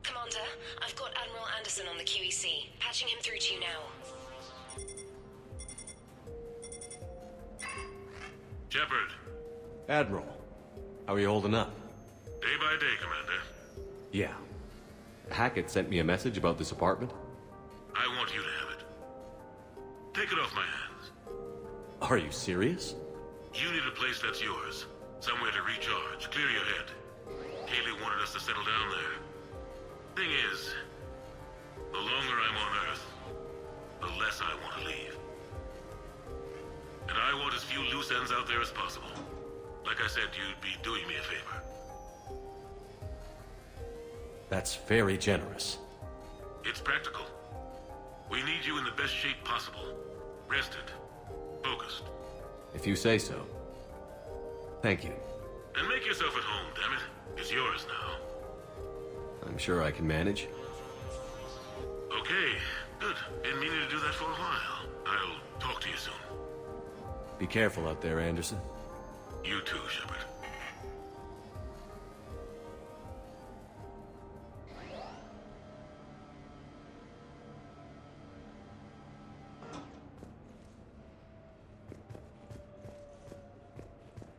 Commander, I've got Admiral Anderson on the QEC. Patching him through to you now. Shepard. Admiral, how are you holding up? Day by day, Commander. Yeah. Hackett sent me a message about this apartment. I want you to have it. Take it off my hands. Are you serious? You need a place that's yours. Somewhere to recharge, clear your head. Kaylee wanted us to settle down there. Thing is, the longer I'm on Earth, the less I want to leave. And I want as few loose ends out there as possible. Like I said, you'd be doing me a favor. That's very generous. It's practical. We need you in the best shape possible. Rested. Focused. If you say so. Thank you. And make yourself at home, damn it. It's yours now. I'm sure I can manage. Okay, good. Been meaning to do that for a while. I'll talk to you soon. Be careful out there, Anderson. You too, Shepard.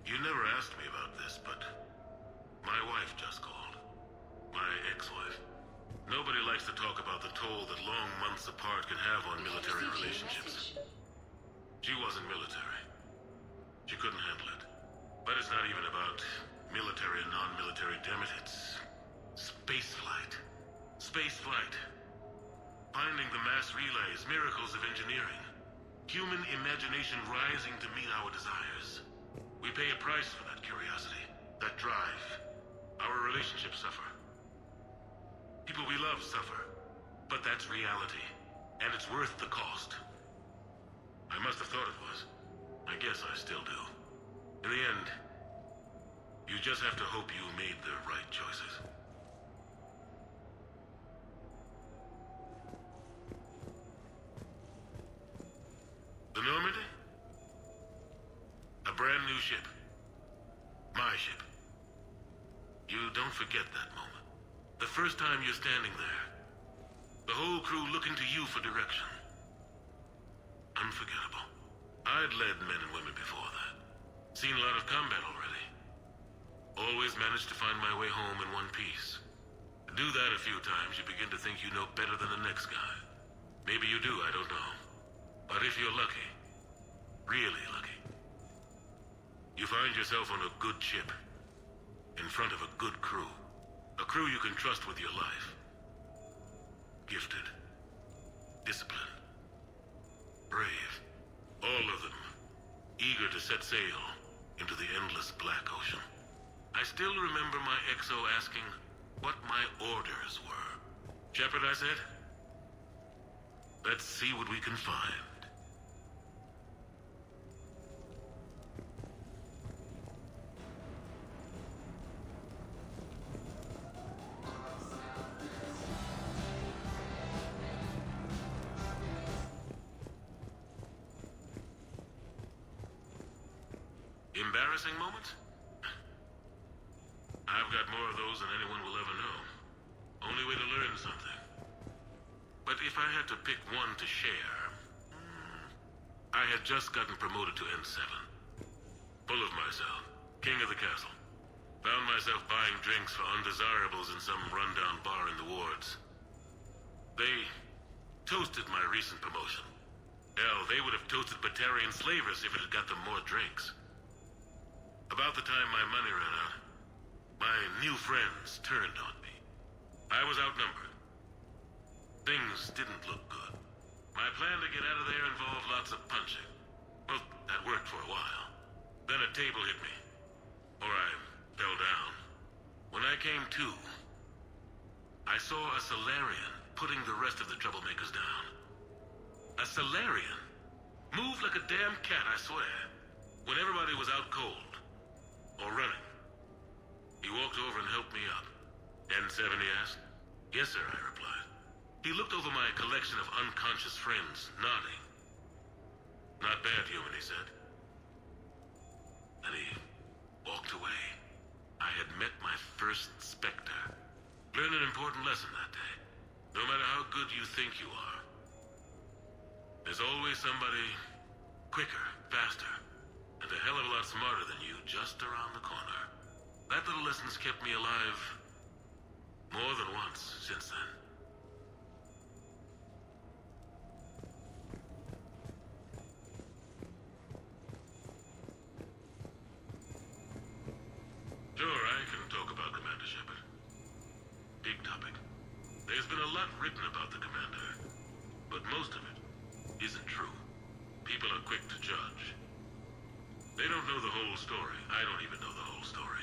You never asked me about this, but my wife just called. My ex-wife. Nobody likes to talk about the toll that long months apart can have on military relationships. She wasn't military. She couldn't handle it. But it's not even about military and non-military, damn it. It's spaceflight. Spaceflight. Finding the mass relays, miracles of engineering. Human imagination rising to meet our desires. We pay a price for that curiosity, that drive. Our relationships suffer. People we love suffer. But that's reality. And it's worth the cost. I must have thought it was. I guess I still do. In the end, you just have to hope you made the right choices. The Normandy? A brand new ship. My ship. You don't forget that moment. The first time you're standing there. The whole crew looking to you for direction. Unforgettable. I'd led men and women before that. Seen a lot of combat already. Always managed to find my way home in one piece. Do that a few times, you begin to think you know better than the next guy. Maybe you do, I don't know. But if you're lucky, really lucky, you find yourself on a good ship, in front of a good crew. A crew you can trust with your life. Gifted. Disciplined. Brave. All of them. Eager to set sail into the endless black ocean. I still remember my XO asking what my orders were. Shepard, I said. Let's see what we can find. Embarrassing moments? I've got more of those than anyone will ever know. Only way to learn something. But if I had to pick one to share... I had just gotten promoted to N7. Full of myself. King of the castle. Found myself buying drinks for undesirables in some rundown bar in the wards. They toasted my recent promotion. Hell, they would have toasted Batarian slavers if it had got them more drinks. About the time my money ran out, my new friends turned on me. I was outnumbered. Things didn't look good. My plan to get out of there involved lots of punching. Well, that worked for a while. Then a table hit me. Or I fell down. When I came to, I saw a Solarian putting the rest of the troublemakers down. A Solarian? Moved like a damn cat, I swear. When everybody was out cold. Or running. He walked over and helped me up. N7, he asked. Yes, sir, I replied. He looked over my collection of unconscious friends, nodding. Not bad, human, he said. And he walked away. I had met my first Spectre. Learned an important lesson that day. No matter how good you think you are, there's always somebody quicker, faster, and a hell of a lot smarter than you just around the corner. That little lesson's kept me alive more than once since then. Sure, I can talk about Commander Shepard. Big topic. There's been a lot written about the Commander, but most of it isn't true. People are quick to judge. They don't know the whole story. I don't even know the whole story.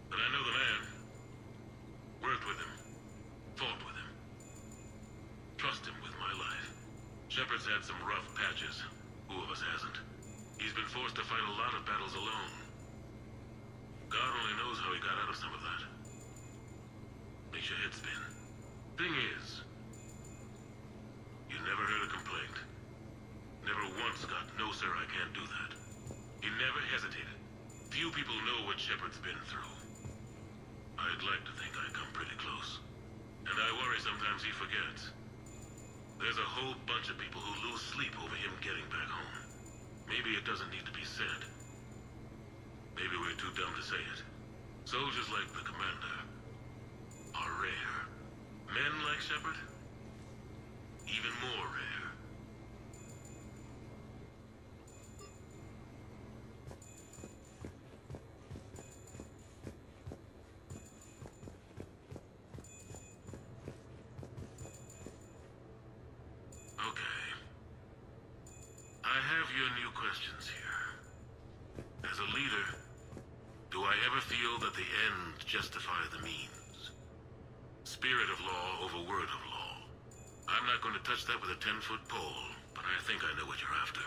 But I know the man. Worked with him. Fought with him. Trust him with my life. Shepard's had some rough patches. Who of us hasn't? He's been forced to fight a lot of battles alone. God only knows how he got out of some of that. Makes your head spin. Thing is, you never heard a complaint. Never once got, "No, sir, I can't do that." He never hesitated. Few people know what Shepard's been through. I'd like to think I come pretty close. And I worry sometimes he forgets. There's a whole bunch of people who lose sleep over him getting back home. Maybe it doesn't need to be said. Maybe we're too dumb to say it. Soldiers like the Commander are rare. Men like Shepard, even more rare. Okay. I have your new questions here. As a leader, do I ever feel that the end justify the means? Spirit of law over word of law. I'm not going to touch that with a 10-foot pole, but I think I know what you're after.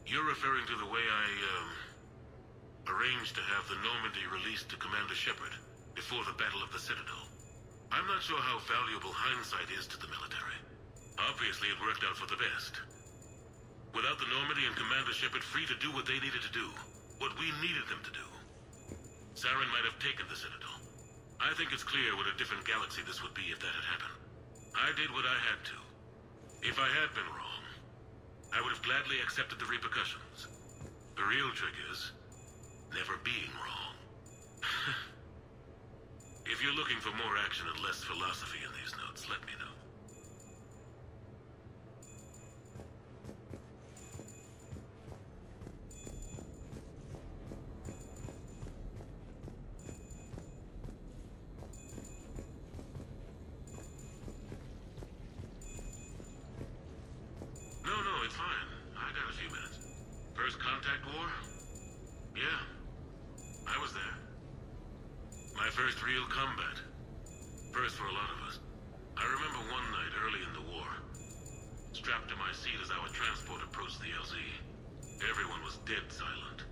You're referring to the way I, arranged to have the Normandy released to Commander Shepard before the Battle of the Citadel. I'm not sure how valuable hindsight is to the military. Obviously, it worked out for the best. Without the Normandy and Commander Shepard free to do what they needed to do, what we needed them to do, Saren might have taken the Citadel. I think it's clear what a different galaxy this would be if that had happened. I did what I had to. If I had been wrong, I would have gladly accepted the repercussions. The real trick is never being wrong. If you're looking for more action and less philosophy in these notes, let me know. No, it's fine. I got a few minutes. First contact war? Yeah. I was there. My first real combat. First for a lot of us. I remember one night early in the war. Strapped to my seat as our transport approached the LZ. Everyone was dead silent.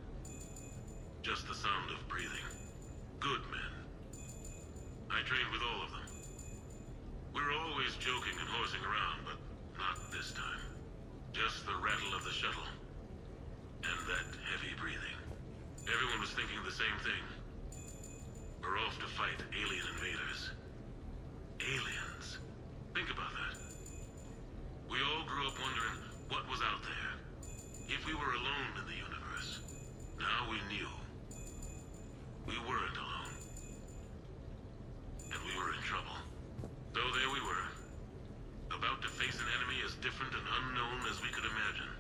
Just the sound of breathing. Good men. I trained with all of them. We were always joking and horsing around, but not this time. Just the rattle of the shuttle. And that heavy breathing. Everyone was thinking the same thing. We're off to fight alien invaders. Aliens. Think about that. We all grew up wondering what was out there. If we were alone in the universe. Now we knew. We weren't alone. And we were in trouble. So there we were. About to face an enemy as different and unknown as we could imagine.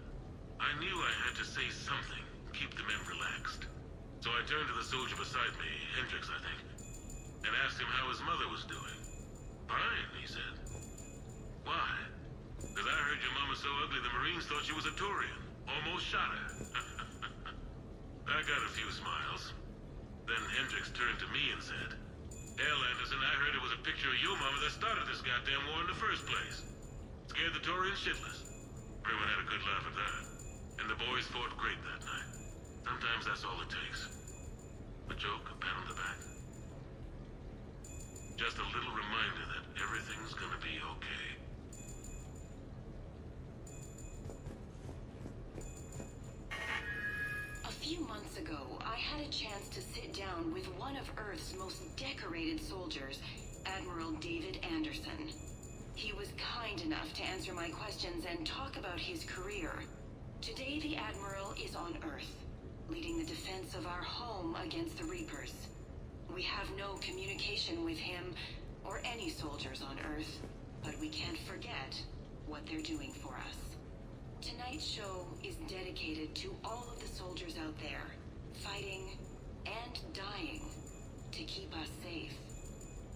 I knew I had to say something, keep the men relaxed. So I turned to the soldier beside me, Hendricks, I think, and asked him how his mother was doing. Fine, he said. Why? Because I heard your mama so ugly the Marines thought she was a Turian. Almost shot her. I got a few smiles. Then Hendricks turned to me and said, "Hell, Anderson, I heard it was a picture of your mama that started this goddamn war in the first place. Scared the Turians shitless." Everyone had a good laugh at that. And the boys fought great that night. Sometimes that's all it takes. A joke, a pat on the back. Just a little reminder that everything's gonna be okay. A few months ago, I had a chance to sit down with one of Earth's most decorated soldiers, Admiral David Anderson. He was kind enough to answer my questions and talk about his career. Today, the Admiral is on Earth, leading the defense of our home against the Reapers. We have no communication with him or any soldiers on Earth, but we can't forget what they're doing for us. Tonight's show is dedicated to all of the soldiers out there, fighting and dying to keep us safe.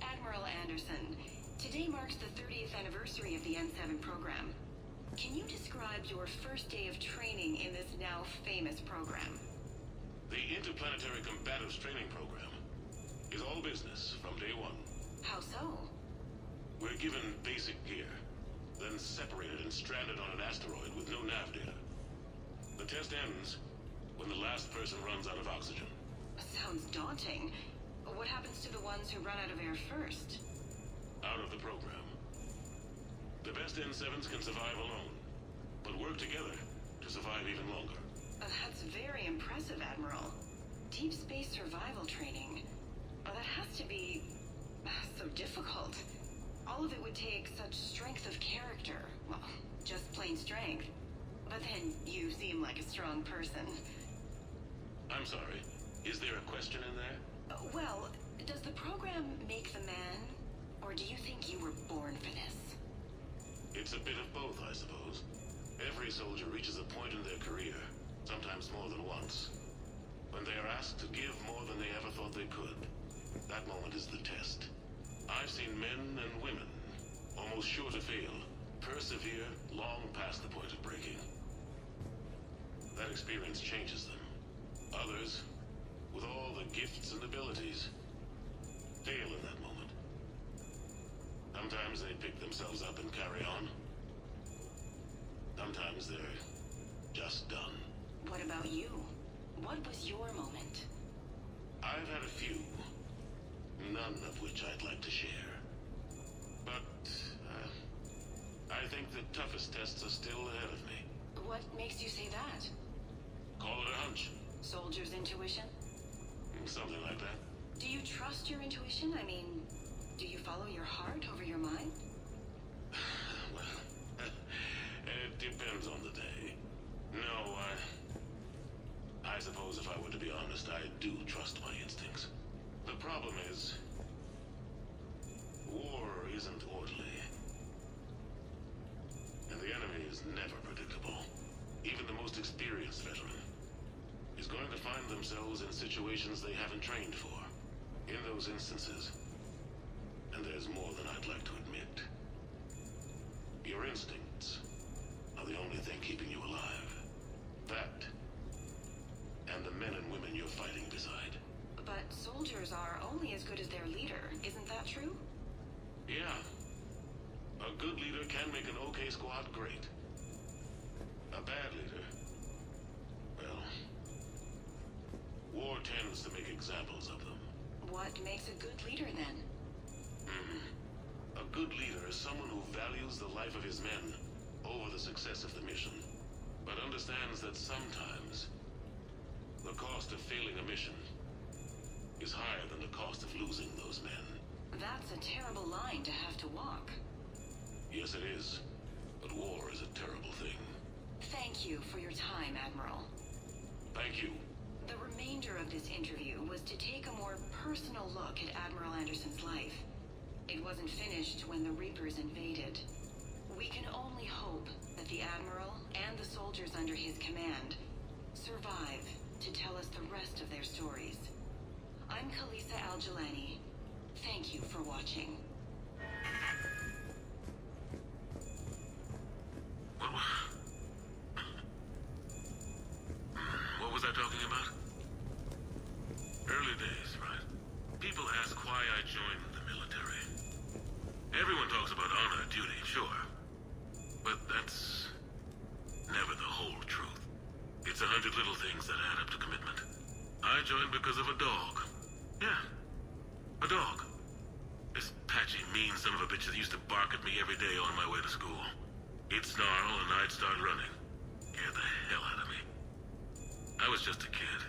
Admiral Anderson, today marks the 30th anniversary of the N7 program. Can you describe your first day of training in this now famous program? The Interplanetary Combatives Training Program is all business from day one. How so? We're given basic gear, then separated and stranded on an asteroid with no nav data. The test ends when the last person runs out of oxygen. Sounds daunting. What happens to the ones who run out of air first? Out of the program. The best N7s can survive alone, but work together to survive even longer. That's very impressive, Admiral. Deep space survival training. That has to be so difficult. All of it would take such strength of character. Well, just plain strength. But then you seem like a strong person. I'm sorry. Is there a question in there? Well, does the program make the man? Or do you think you were born for this? It's a bit of both, I suppose. Every soldier reaches a point in their career, sometimes more than once, when they are asked to give more than they ever thought they could. That moment is the test. I've seen men and women, almost sure to fail, persevere long past the point of breaking. That experience changes them. Others, with all the gifts and abilities, fail in that moment. Sometimes they pick themselves up and carry on. Sometimes they're just done. What about you? What was your moment? I've had a few, none of which I'd like to share. But, I think the toughest tests are still ahead of me. What makes you say that? Call it a hunch. Soldier's intuition? Something like that. Do you trust your intuition? I mean, do you follow your heart over your mind? Well, it depends on the day. No, I suppose if I were to be honest, I do trust my instincts. The problem is, war isn't orderly. And the enemy is never predictable. Even the most experienced veteran is going to find themselves in situations they haven't trained for. In those instances, and there's more than I'd like to admit, your instincts are the only thing keeping you alive. That, and the men and women you're fighting beside. But soldiers are only as good as their leader, isn't that true? Yeah. A good leader can make an okay squad great. A bad leader, well, war tends to make examples of them. What makes a good leader, then? A good leader is someone who values the life of his men over the success of the mission, but understands that sometimes the cost of failing a mission is higher than the cost of losing those men. That's a terrible line to have to walk. Yes, it is. But war is a terrible thing. Thank you for your time, Admiral. Thank you. The remainder of this interview was to take a more personal look at Admiral Anderson's life. It wasn't finished when the Reapers invaded. We can only hope that the Admiral and the soldiers under his command survive to tell us the rest of their stories. I'm Khaleesa Al-Jilani. Thank you for watching. What was I talking about? Early days, right? People ask why I joined the military. Everyone talks about honor, duty, sure. But that's never the whole truth. It's 100 little things that add up to commitment. I joined because of a dog. Yeah, a dog. This patchy, mean son of a bitch that used to bark at me every day on my way to school. He'd snarl and I'd start running. Scared the hell out of me. I was just a kid.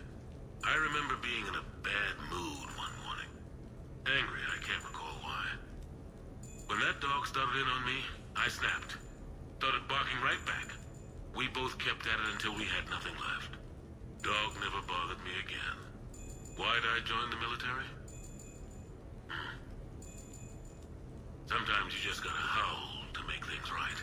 kept at it until we had nothing left. Dog never bothered me again. Why'd I join the military? Sometimes you just gotta howl to make things right.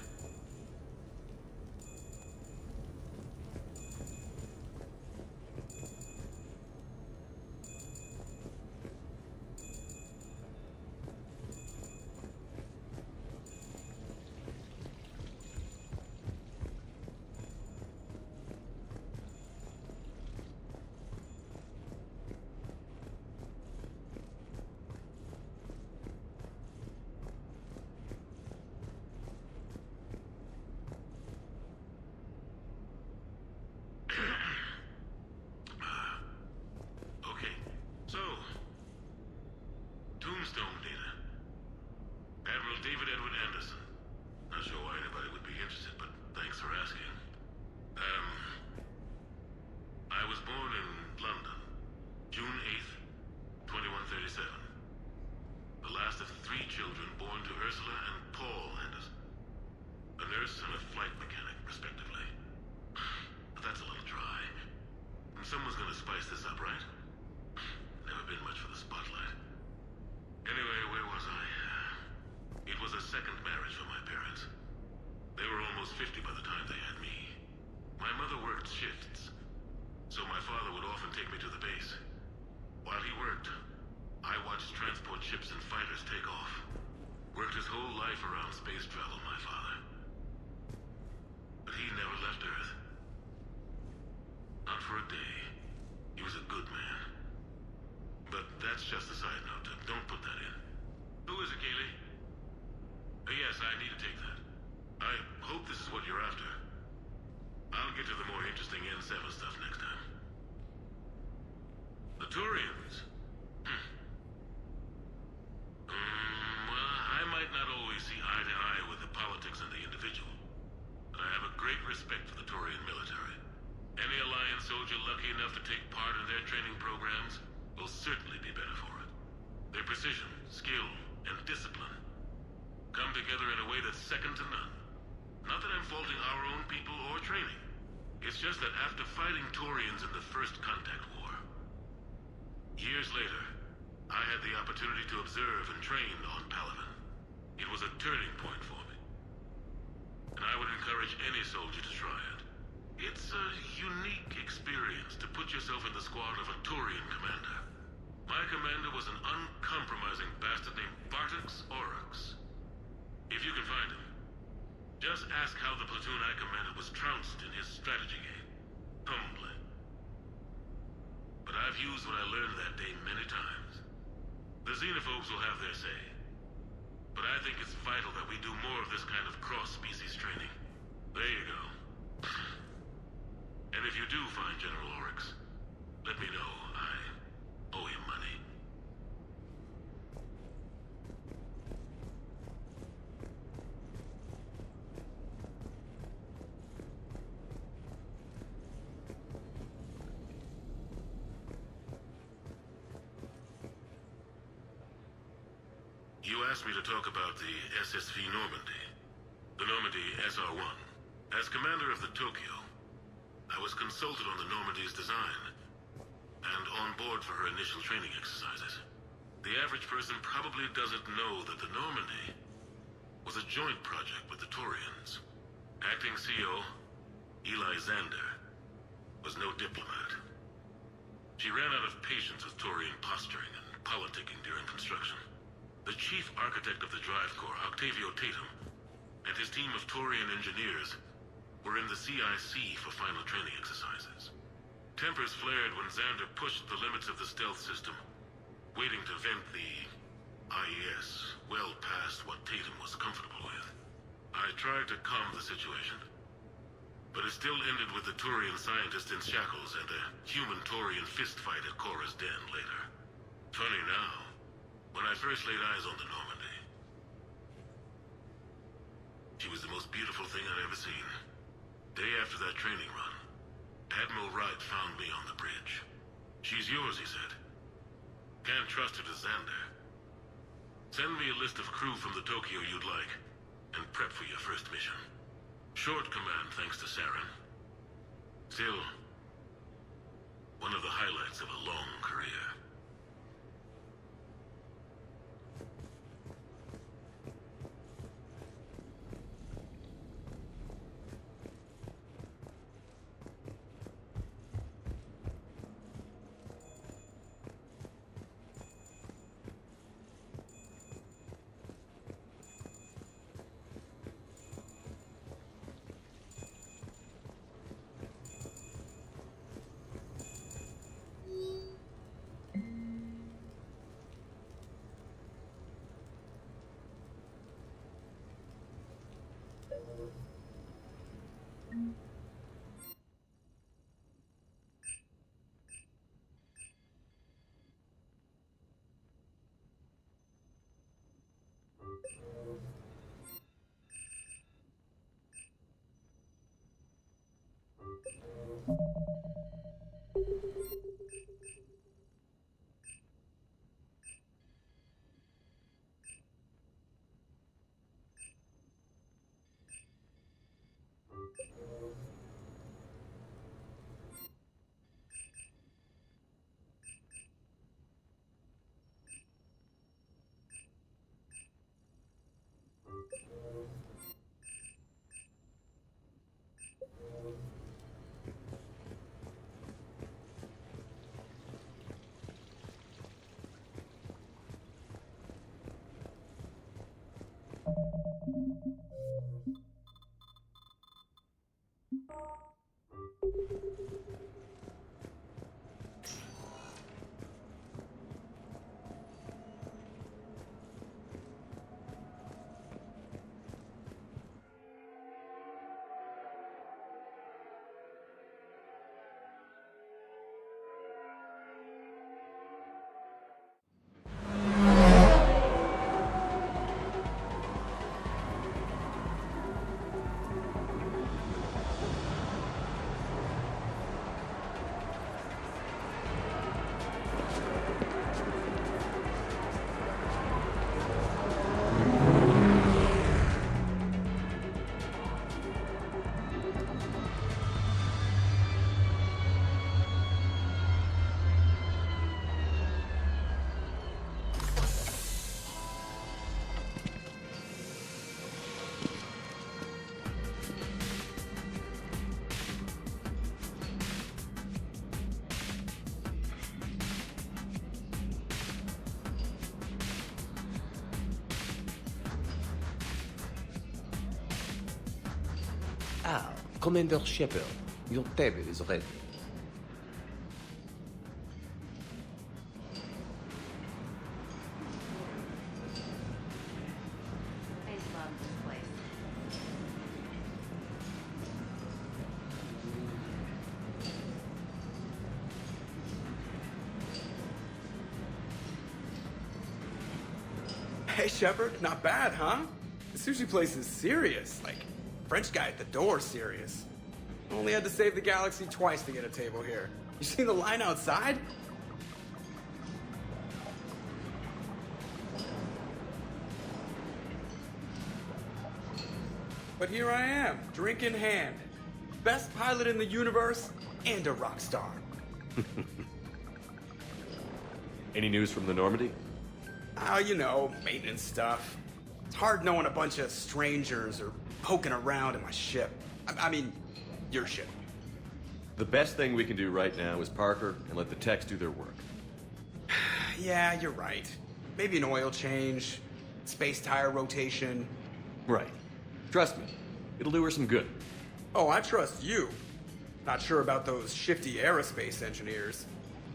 Someone's gonna spice this up, right? Never been much for the spotlight. Anyway, where was I? It was a second marriage for my parents. They were almost 50 by the time they had me. My mother worked shifts, so my father would often take me to the base. While he worked, I watched transport ships and fighters take off. Worked his whole life around space travel, my father. But he never left Earth. Not for a day. He was a good man. But that's just a side note. Don't put that in. Who is it, Kaylee? Yes, I need to take that. I hope this is what you're after. I'll get to the more interesting N7 stuff next time. The Turians? Well, I might not always see eye to eye with the politics and the individual, but I have a great respect for the Turian military. Any Alliance soldier lucky enough to take part in their training programs will certainly be better for it. Their precision, skill, and discipline come together in a way that's second to none. Not that I'm faulting our own people or training. It's just that after fighting Turians in the First Contact War, years later, I had the opportunity to observe and train on Palaven. It was a turning point for me. And I would encourage any soldier to try it. It's a unique experience to put yourself in the squad of a Turian commander. My commander was an uncompromising bastard named Bartix Oryx. If you can find him, just ask how the platoon I commanded was trounced in his strategy game. Humbly. But I've used what I learned that day many times. The xenophobes will have their say. But I think it's vital that we do more of this kind of cross-species training. There you go. And if you do find General Oryx, let me know. I owe him money. You asked me to talk about the SSV Normandy. The Normandy SR-1. As commander of the Tokyo, I was consulted on the Normandy's design, and on board for her initial training exercises. The average person probably doesn't know that the Normandy was a joint project with the Turians. Acting CO, Eli Xander, was no diplomat. She ran out of patience with Turian posturing and politicking during construction. The chief architect of the Drive Corps, Octavio Tatum, and his team of Turian engineers were in the CIC for final training exercises. Tempers flared when Xander pushed the limits of the stealth system, waiting to vent the IES well past what Tatum was comfortable with. I tried to calm the situation, but it still ended with the Turian scientist in shackles and a human-Turian fistfight at Korra's den later. Funny now, when I first laid eyes on the Normandy, she was the most beautiful thing I'd ever seen. Day after that training run, Admiral Wright found me on the bridge. She's yours, he said. Can't trust her to Xander. Send me a list of crew from the Tokyo you'd like, and prep for your first mission. Short command thanks to Saren. of a long career. Ah, Commander Shepard, your table is ready. I love this place. Hey, Shepard, not bad, huh? The sushi place is serious. Like, French guy at the door serious. Only had to save the galaxy twice to get a table here. You seen the line outside? But here I am, drink in hand. Best pilot in the universe and a rock star. Any news from the Normandy? You know, maintenance stuff. It's hard knowing a bunch of strangers or poking around in my ship. I mean, your ship. The best thing we can do right now is Parker and let the techs do their work. Yeah, you're right. Maybe an oil change, space tire rotation. Right. Trust me, it'll do her some good. Oh, I trust you. Not sure about those shifty aerospace engineers.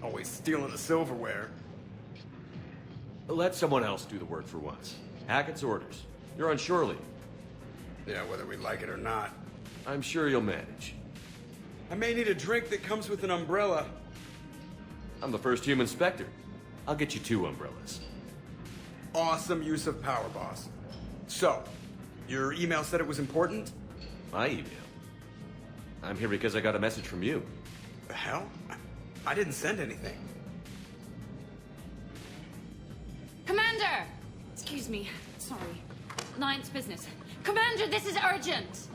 Always stealing the silverware. Let someone else do the work for once. Hackett's orders. You're on shore leave. Yeah, whether we like it or not. I'm sure you'll manage. I may need a drink that comes with an umbrella. I'm the first human Spectre. I'll get you 2 umbrellas. Awesome use of power, boss. So, your email said it was important? My email? I'm here because I got a message from you. The hell? I didn't send anything. Commander! Excuse me. Sorry. Ninth's business. Commander, this is urgent!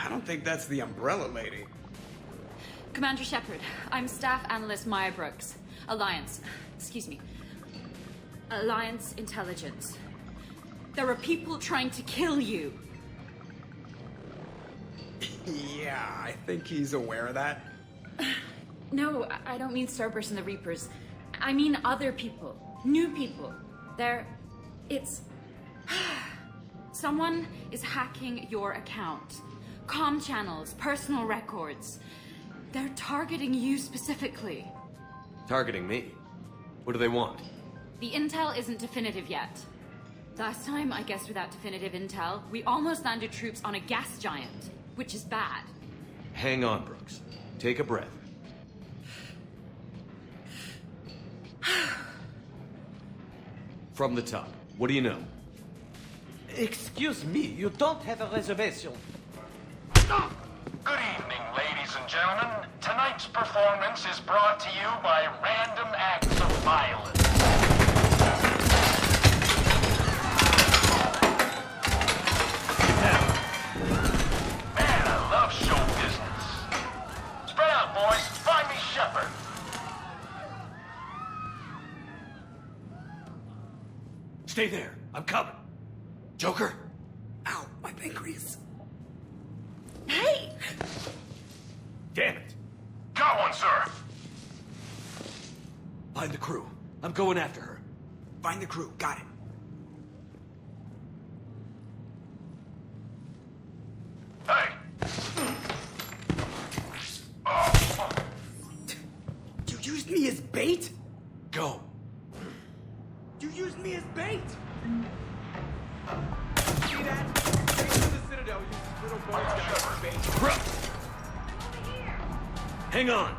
I don't think that's the umbrella lady. Commander Shepard, I'm Staff Analyst Maya Brooks. Alliance Intelligence. There are people trying to kill you. Yeah, I think he's aware of that. No, I don't mean Starburst and the Reapers. I mean other people. New people. Someone is hacking your account. Comm channels, personal records. They're targeting you specifically. Targeting me? What do they want? The intel isn't definitive yet. Last time, I guess without definitive intel, we almost landed troops on a gas giant, which is bad. Hang on, Brooks. Take a breath. From the top, what do you know? Excuse me, you don't have a reservation. Good evening, ladies and gentlemen. Tonight's performance is brought to you by Random Acts of Violence. Man, I love show business. Spread out, boys. Find me Shepard. Stay there. I'm coming. Joker? Ow, my pancreas. Hey! Damn it. Got one, sir. Find the crew. I'm going after her. Find the crew, got it. Hey. You used me as bait? Go. You used me as bait? See that? Thanks to the Citadel uses little boys guys as bait. Brooks! Hang on.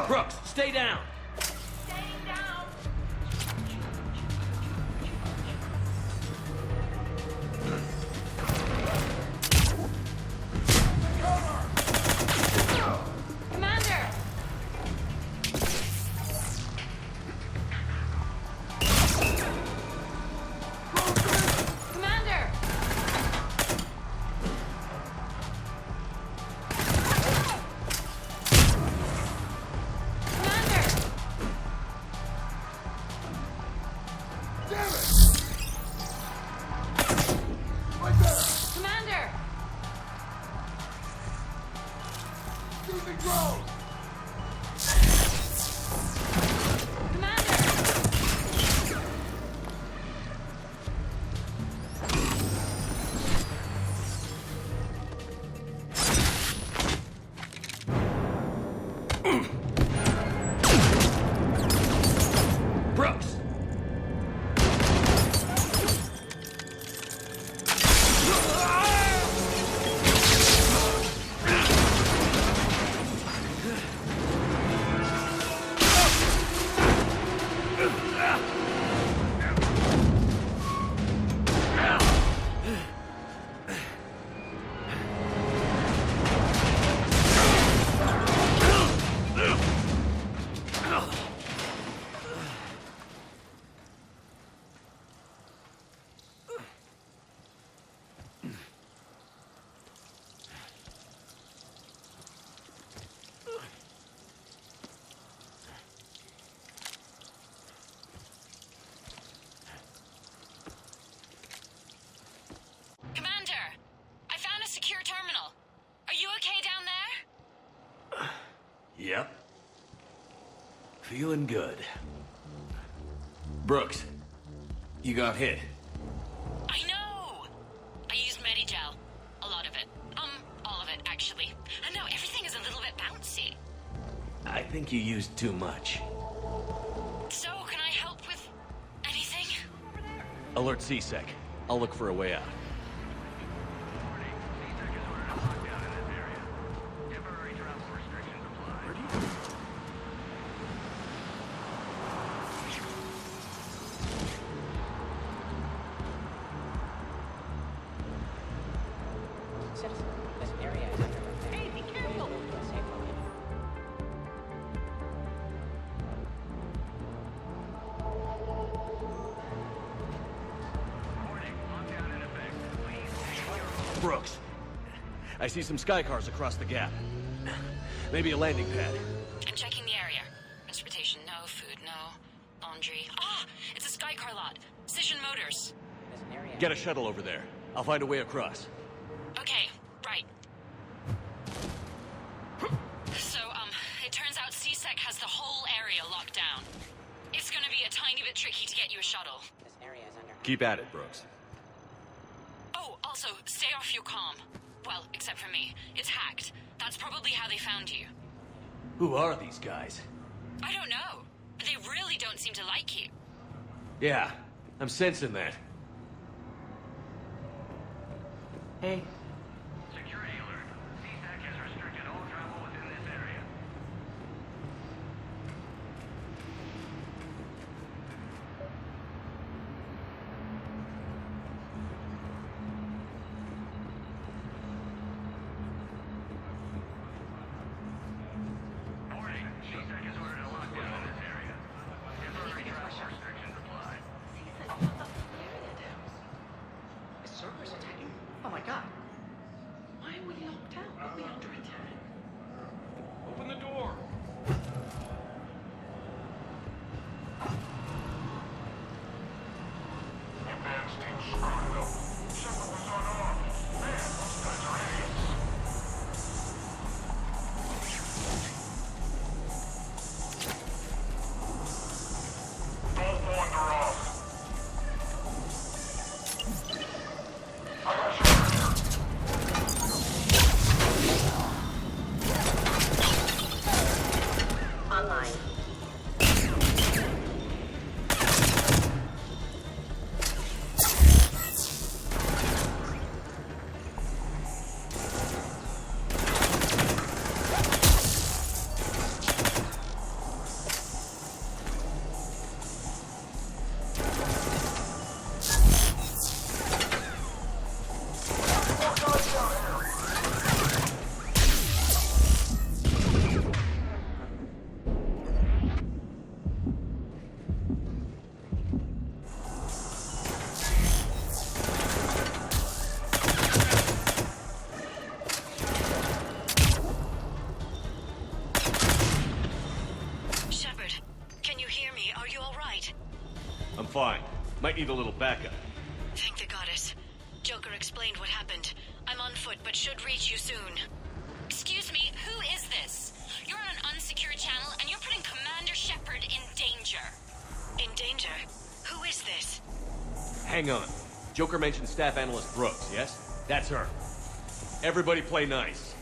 Brooks, stay down. Staying down. Commander! Commander! Commander! Brooks! Commander! I found a secure terminal. Are you okay down there? Yep. Feeling good. Brooks, you got hit. I know! I used Medigel. A lot of it. All of it, actually. And now everything is a little bit bouncy. I think you used too much. So, can I help with anything? Alert CSEC. I'll look for a way out. Brooks, I see some sky cars across the gap. Maybe a landing pad. I'm checking the area. Transportation, no. Food, no. Laundry. Ah! It's a Skycar lot. Cision Motors. Get a shuttle over there. I'll find a way across. Okay, right. So, it turns out CSEC has the whole area locked down. It's gonna be a tiny bit tricky to get you a shuttle. Keep at it, Brooks. Oh, also, stay off your comm. Well, except for me. It's hacked. That's probably how they found you. who are these guys? I don't know. They really don't seem to like you. Yeah, I'm sensing that. Hey. Security alert. CSAC has restricted all travel within this area. Warning. CSAC has ordered a lockdown in this area. Temporary travel restrictions apply. The server's attacking. Oh my god. Why are we locked out? Are we under attack? Open the door. Advance team screwed up. Shepard was unarmed. Man, those guys are idiots. Don't wander off. I got Shepard here. Online. Shepard, can you hear me? Are you all right? I'm fine. Might need a little backup. Thank the goddess. Joker explained what happened. I'm on foot, but should reach you soon. Excuse me, who is this? You're on an unsecured channel, and you're putting Commander Shepard in danger. In danger? Who is this? Hang on. Joker mentioned Staff Analyst Brooks, yes? That's her. Everybody play nice.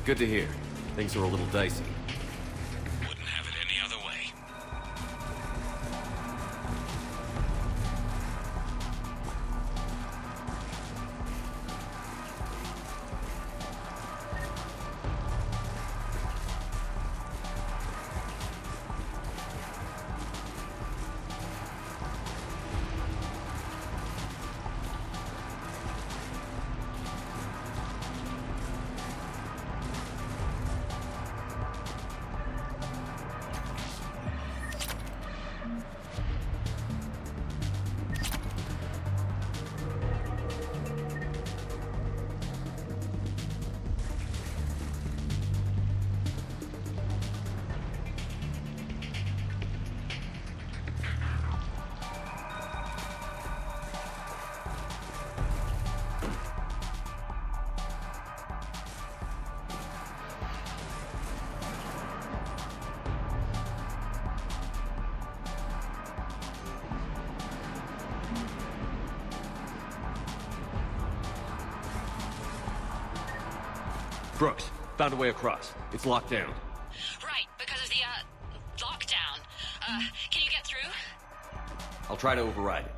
Good to hear. Things are a little dicey. Wouldn't have it any other way. Brooks, found a way across. It's locked down. Right, because of the, lockdown. Can you get through? I'll try to override it.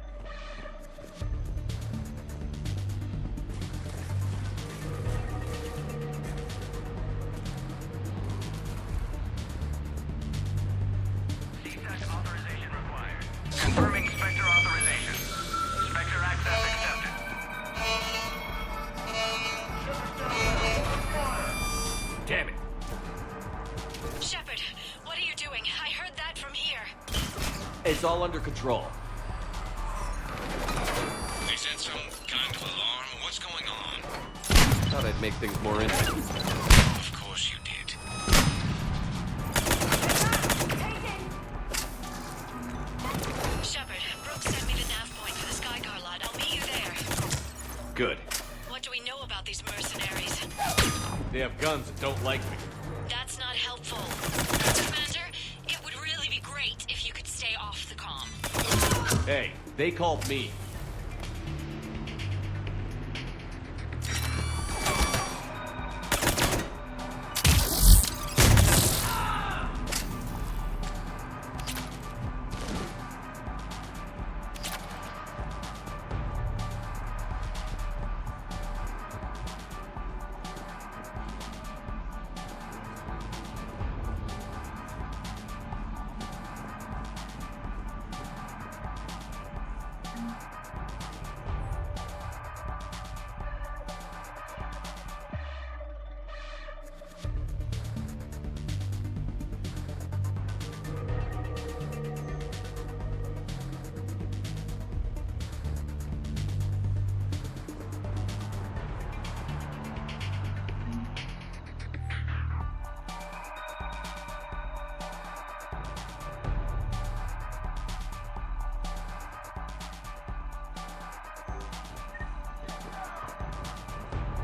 CSAC authorization required. Confirming Spectre authorization. Spectre access accepted. Damn it! Shepard, what are you doing? I heard that from here. It's all under control. They said some kind of alarm. What's going on? Thought I'd make things more interesting. Of course you did. Shepard, Brooks sent me the nav point for the Skycar lot. I'll meet you there. Good. What do we know about these mercenaries? They have guns and don't like me. That's not helpful. Commander, it would really be great if you could stay off the comm. Hey, they called me.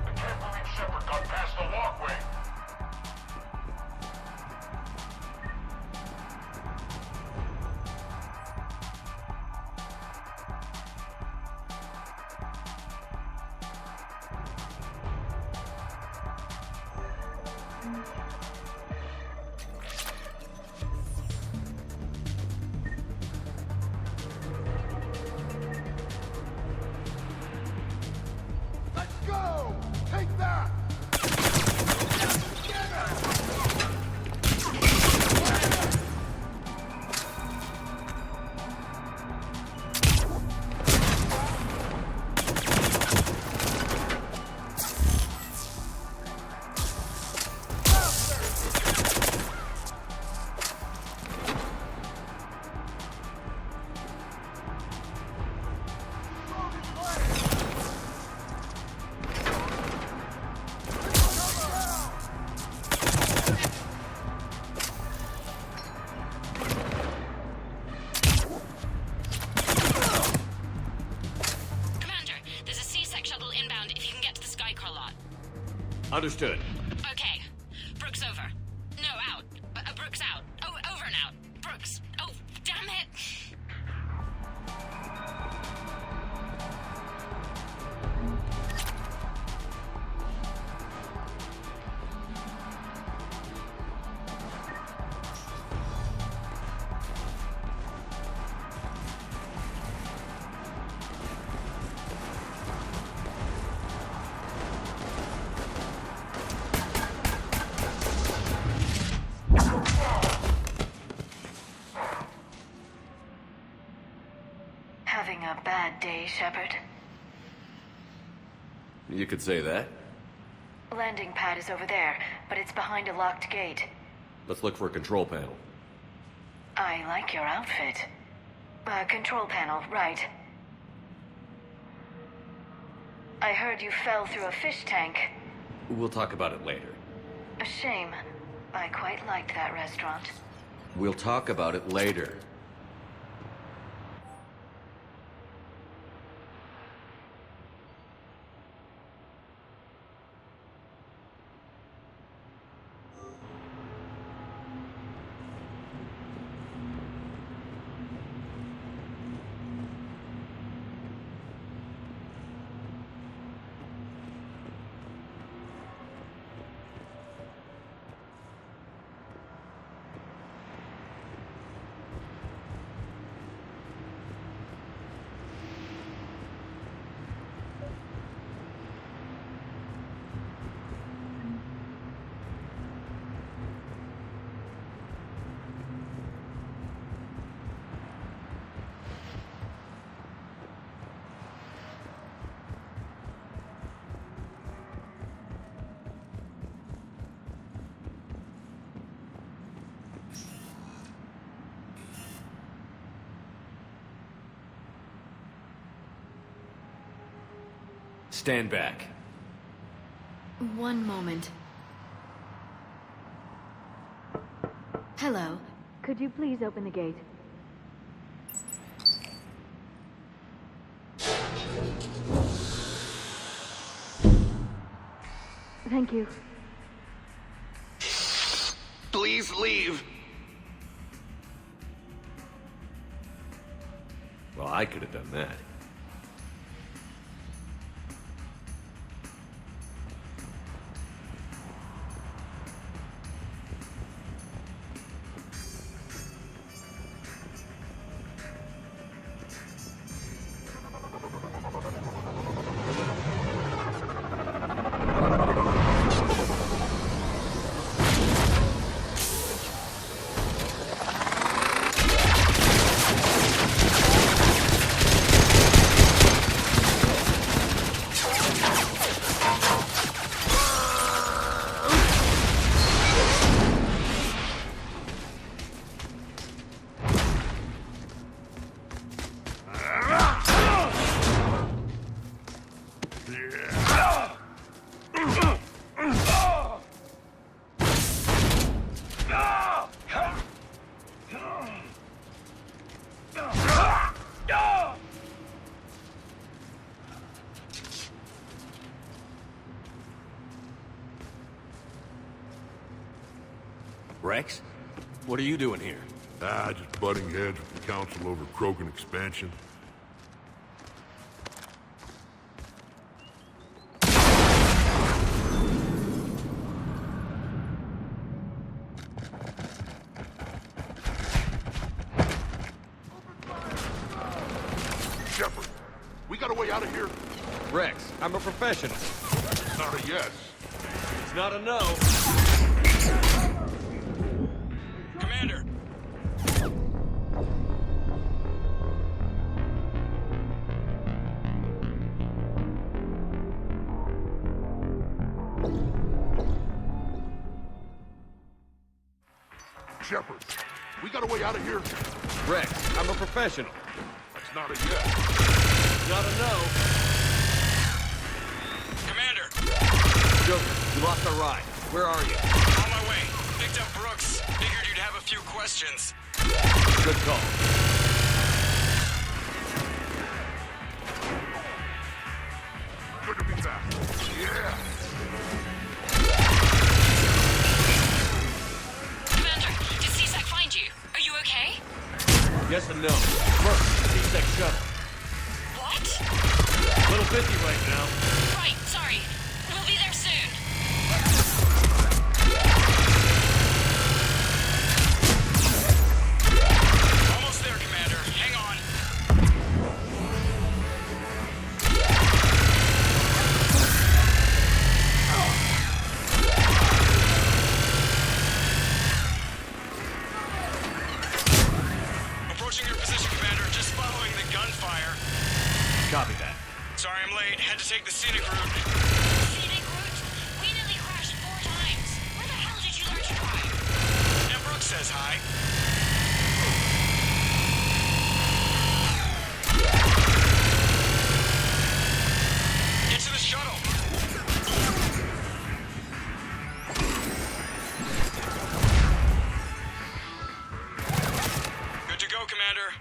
I can't believe Shepard got past the walkway. Let's go! Take that! Commander, there's a C-Sec shuttle inbound if you can get to the Skycar lot. Understood. Okay. Brooks over. No, out. Brooks out. Oh, over and out. Brooks. Oh, damn it! Shepard? You could say that. Landing pad is over there, but it's behind a locked gate. Let's look for a control panel. I like your outfit. Control panel, right. I heard you fell through a fish tank. We'll talk about it later. A shame. I quite liked that restaurant. We'll talk about it later. Stand back. One moment. Hello. Could you please open the gate? Thank you. Please leave. Well, I could have done that. Rex? What are you doing here? Just butting heads with the council over Krogan expansion. Shepard, we got a way out of here? Rex, I'm a professional. It's not a yes. It's not a no. Commander! Shepard, we got a way out of here? Rex, I'm a professional. That's not a yes. It's not a no. Commander! Joker, you lost our ride. Where are you? On my way. Picked up Brooks. Figured you'd have a few questions. Good call. Good to be back. Yeah. Commander, did C-Sec find you? Are you okay? Yes and no. First, C-Sec shuttle. What? A little busy right now. Right, sorry. We'll be there soon. Almost there, Commander. Hang on. Approaching your position, Commander. Just following the gunfire. Copy Sorry I'm late. Had to take the scenic route. Scenic route? We nearly crashed 4 times. Where the hell did you learn to drive? Now Brooks says hi. Get to the shuttle. Good to go, Commander.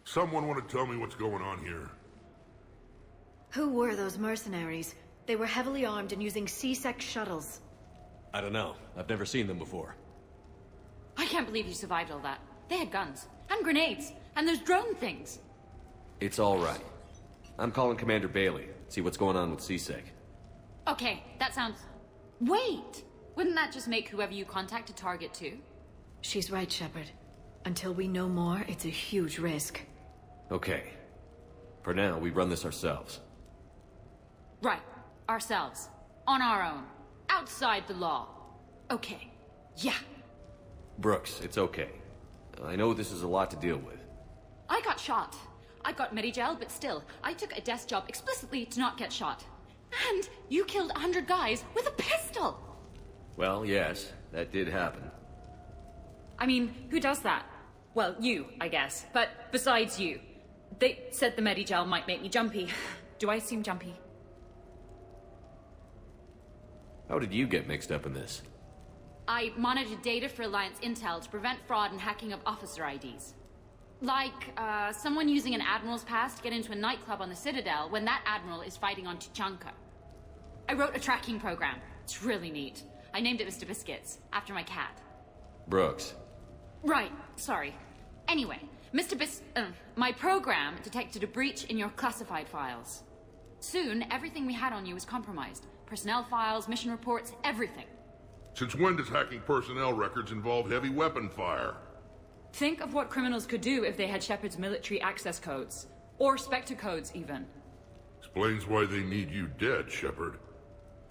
Someone want to tell me what's going on here? Who were those mercenaries? They were heavily armed and using C-Sec shuttles. I don't know. I've never seen them before. I can't believe you survived all that. They had guns, and grenades, and those drone things. It's all right. I'm calling Commander Bailey. See what's going on with C-Sec. Okay, that sounds... Wait! Wouldn't that just make whoever you contact a target too? She's right, Shepard. Until we know more, it's a huge risk. Okay. For now, we run this ourselves. Right. Ourselves. On our own. Outside the law. Okay. Yeah. Brooks, it's okay. I know this is a lot to deal with. I got shot. I got Medigel, but still, I took a desk job explicitly to not get shot. And you killed 100 guys with a pistol! Well, yes, that did happen. I mean, who does that? Well, you, I guess. But besides you. They said the Medigel might make me jumpy. Do I seem jumpy? How did you get mixed up in this? I monitored data for Alliance intel to prevent fraud and hacking of officer IDs. Like, someone using an Admiral's pass to get into a nightclub on the Citadel when that Admiral is fighting on Tuchanka. I wrote a tracking program. It's really neat. I named it Mr. Biscuits, after my cat. Brooks. Right, sorry. Anyway, my program detected a breach in your classified files. Soon, everything we had on you was compromised. Personnel files, mission reports, everything. Since when does hacking personnel records involve heavy weapon fire? Think of what criminals could do if they had Shepard's military access codes. Or Spectre codes, even. Explains why they need you dead, Shepard.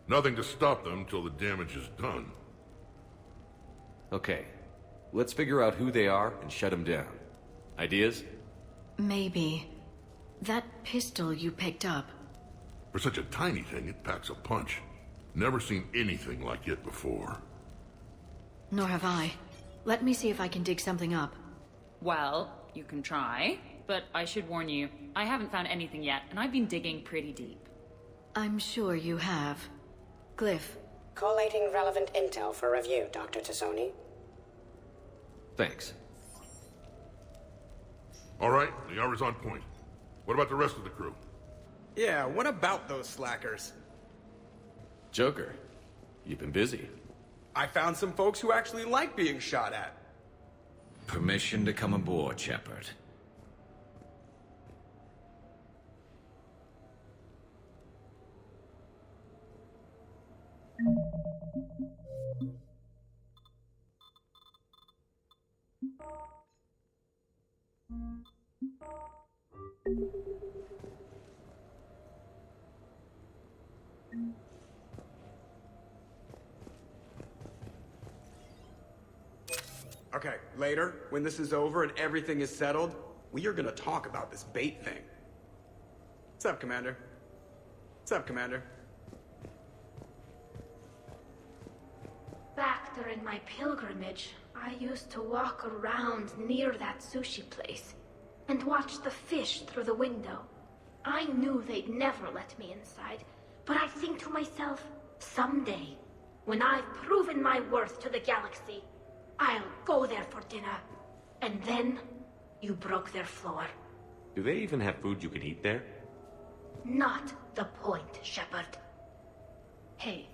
Nothing to stop them till the damage is done. Okay. Let's figure out who they are and shut them down. Ideas? Maybe. That pistol you picked up. For such a tiny thing, it packs a punch. Never seen anything like it before. Nor have I. Let me see if I can dig something up. Well, you can try, but I should warn you, I haven't found anything yet, and I've been digging pretty deep. I'm sure you have. Glyph. Collating relevant intel for review, Dr. Tassoni. Thanks. All right, Liara's on point. What about the rest of the crew? Yeah, what about those slackers? Joker, you've been busy. I found some folks who actually like being shot at. Permission to come aboard, Shepard. Okay, later, when this is over and everything is settled, we are gonna talk about this bait thing. What's up, Commander? What's up, Commander? Back during my pilgrimage, I used to walk around near that sushi place and watch the fish through the window. I knew they'd never let me inside, but I think to myself, someday, when I've proven my worth to the galaxy, I'll go there for dinner. And then, you broke their floor. Do they even have food you can eat there? Not the point, Shepard. Hey.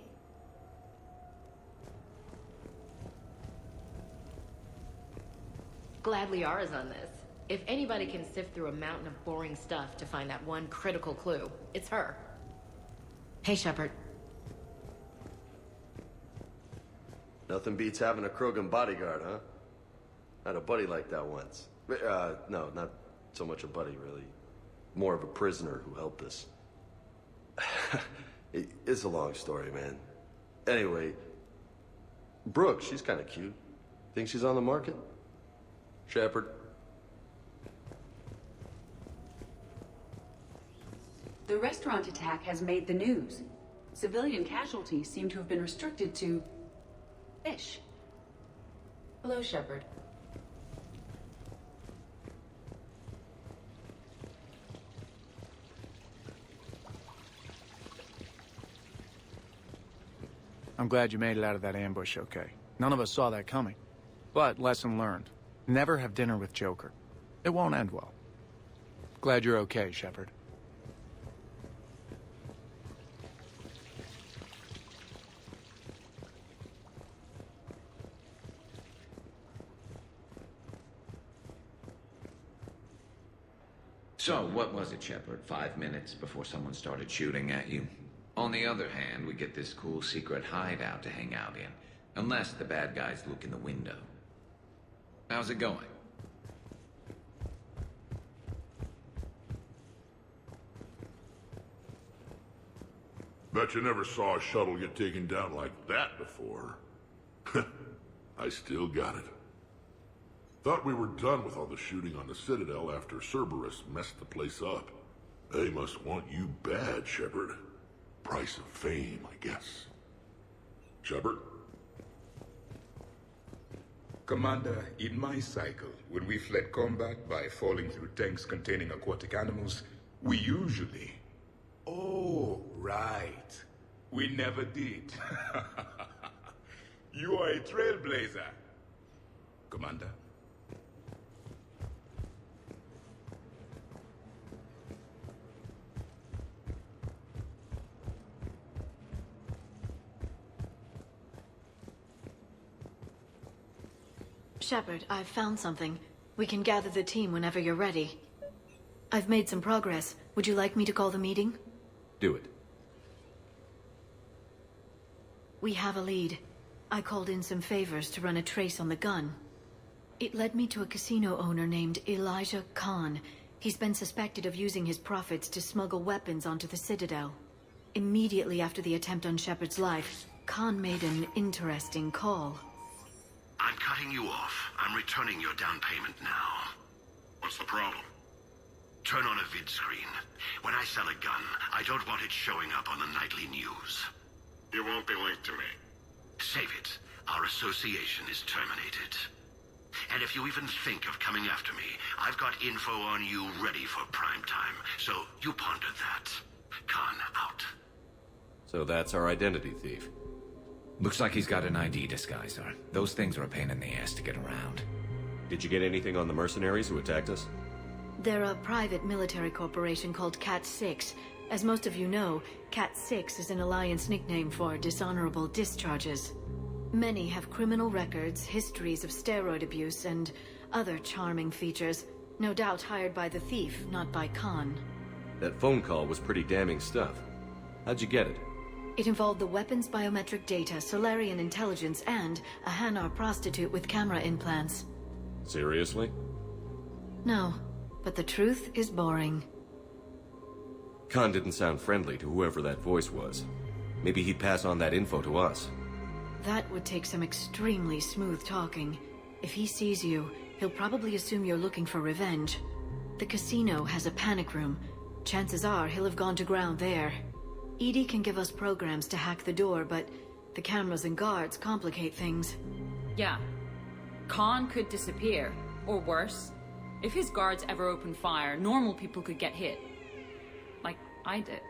Glad Liara's on this. If anybody can sift through a mountain of boring stuff to find that one critical clue, it's her. Hey, Shepard. Nothing beats having a Krogan bodyguard, huh? I had a buddy like that once. No, not so much a buddy, really. More of a prisoner who helped us. It's a long story, man. Anyway, Brooke, she's kind of cute. Think she's on the market? Shepard? The restaurant attack has made the news. Civilian casualties seem to have been restricted to fish. Hello, Shepard. I'm glad you made it out of that ambush okay. None of us saw that coming. But lesson learned. Never have dinner with Joker. It won't end well. Glad you're okay, Shepard. So, what was it, Shepard? 5 minutes before someone started shooting at you? On the other hand, we get this cool secret hideout to hang out in. Unless the bad guys look in the window. How's it going? Bet you never saw a shuttle get taken down like that before. I still got it. Thought we were done with all the shooting on the Citadel after Cerberus messed the place up. They must want you bad, Shepard. Price of fame, I guess. Shepard? Commander, in my cycle, when we fled combat by falling through tanks containing aquatic animals, we usually... Oh, right. We never did. You are a trailblazer. Commander? Shepard, I've found something. We can gather the team whenever you're ready. I've made some progress. Would you like me to call the meeting? Do it. We have a lead. I called in some favors to run a trace on the gun. It led me to a casino owner named Elijah Khan. He's been suspected of using his profits to smuggle weapons onto the Citadel. Immediately after the attempt on Shepard's life, Khan made an interesting call. I'm cutting you off. I'm returning your down payment now. What's the problem? Turn on a vid screen. When I sell a gun, I don't want it showing up on the nightly news. You won't be linked to me. Save it. Our association is terminated. And if you even think of coming after me, I've got info on you ready for prime time. So you ponder that. Khan out. So that's our identity thief. Looks like he's got an ID disguiser. Those things are a pain in the ass to get around. Did you get anything on the mercenaries who attacked us? They're a private military corporation called Cat-6. As most of you know, Cat-6 is an Alliance nickname for dishonorable discharges. Many have criminal records, histories of steroid abuse, and other charming features. No doubt hired by the thief, not by Khan. That phone call was pretty damning stuff. How'd you get it? It involved the weapons biometric data, Solarian intelligence, and a Hanar prostitute with camera implants. Seriously? No, but the truth is boring. Khan didn't sound friendly to whoever that voice was. Maybe he'd pass on that info to us. That would take some extremely smooth talking. If he sees you, he'll probably assume you're looking for revenge. The casino has a panic room. Chances are he'll have gone to ground there. EDI can give us programs to hack the door, but the cameras and guards complicate things. Yeah. Khan could disappear, or worse. If his guards ever open fire, normal people could get hit. Like I did.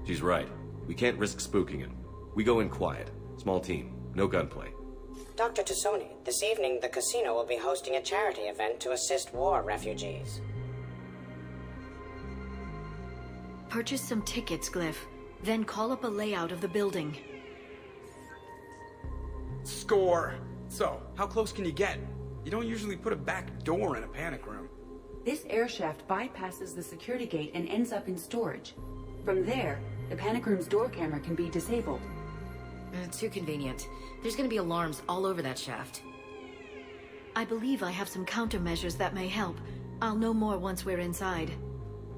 She's right. We can't risk spooking him. We go in quiet. Small team. No gunplay. Dr. Tassoni, this evening the casino will be hosting a charity event to assist war refugees. Purchase some tickets, Glyph. Then call up a layout of the building. Score! So, how close can you get? You don't usually put a back door in a panic room. This air shaft bypasses the security gate and ends up in storage. From there, the panic room's door camera can be disabled. Too convenient. There's gonna be alarms all over that shaft. I believe I have some countermeasures that may help. I'll know more once we're inside.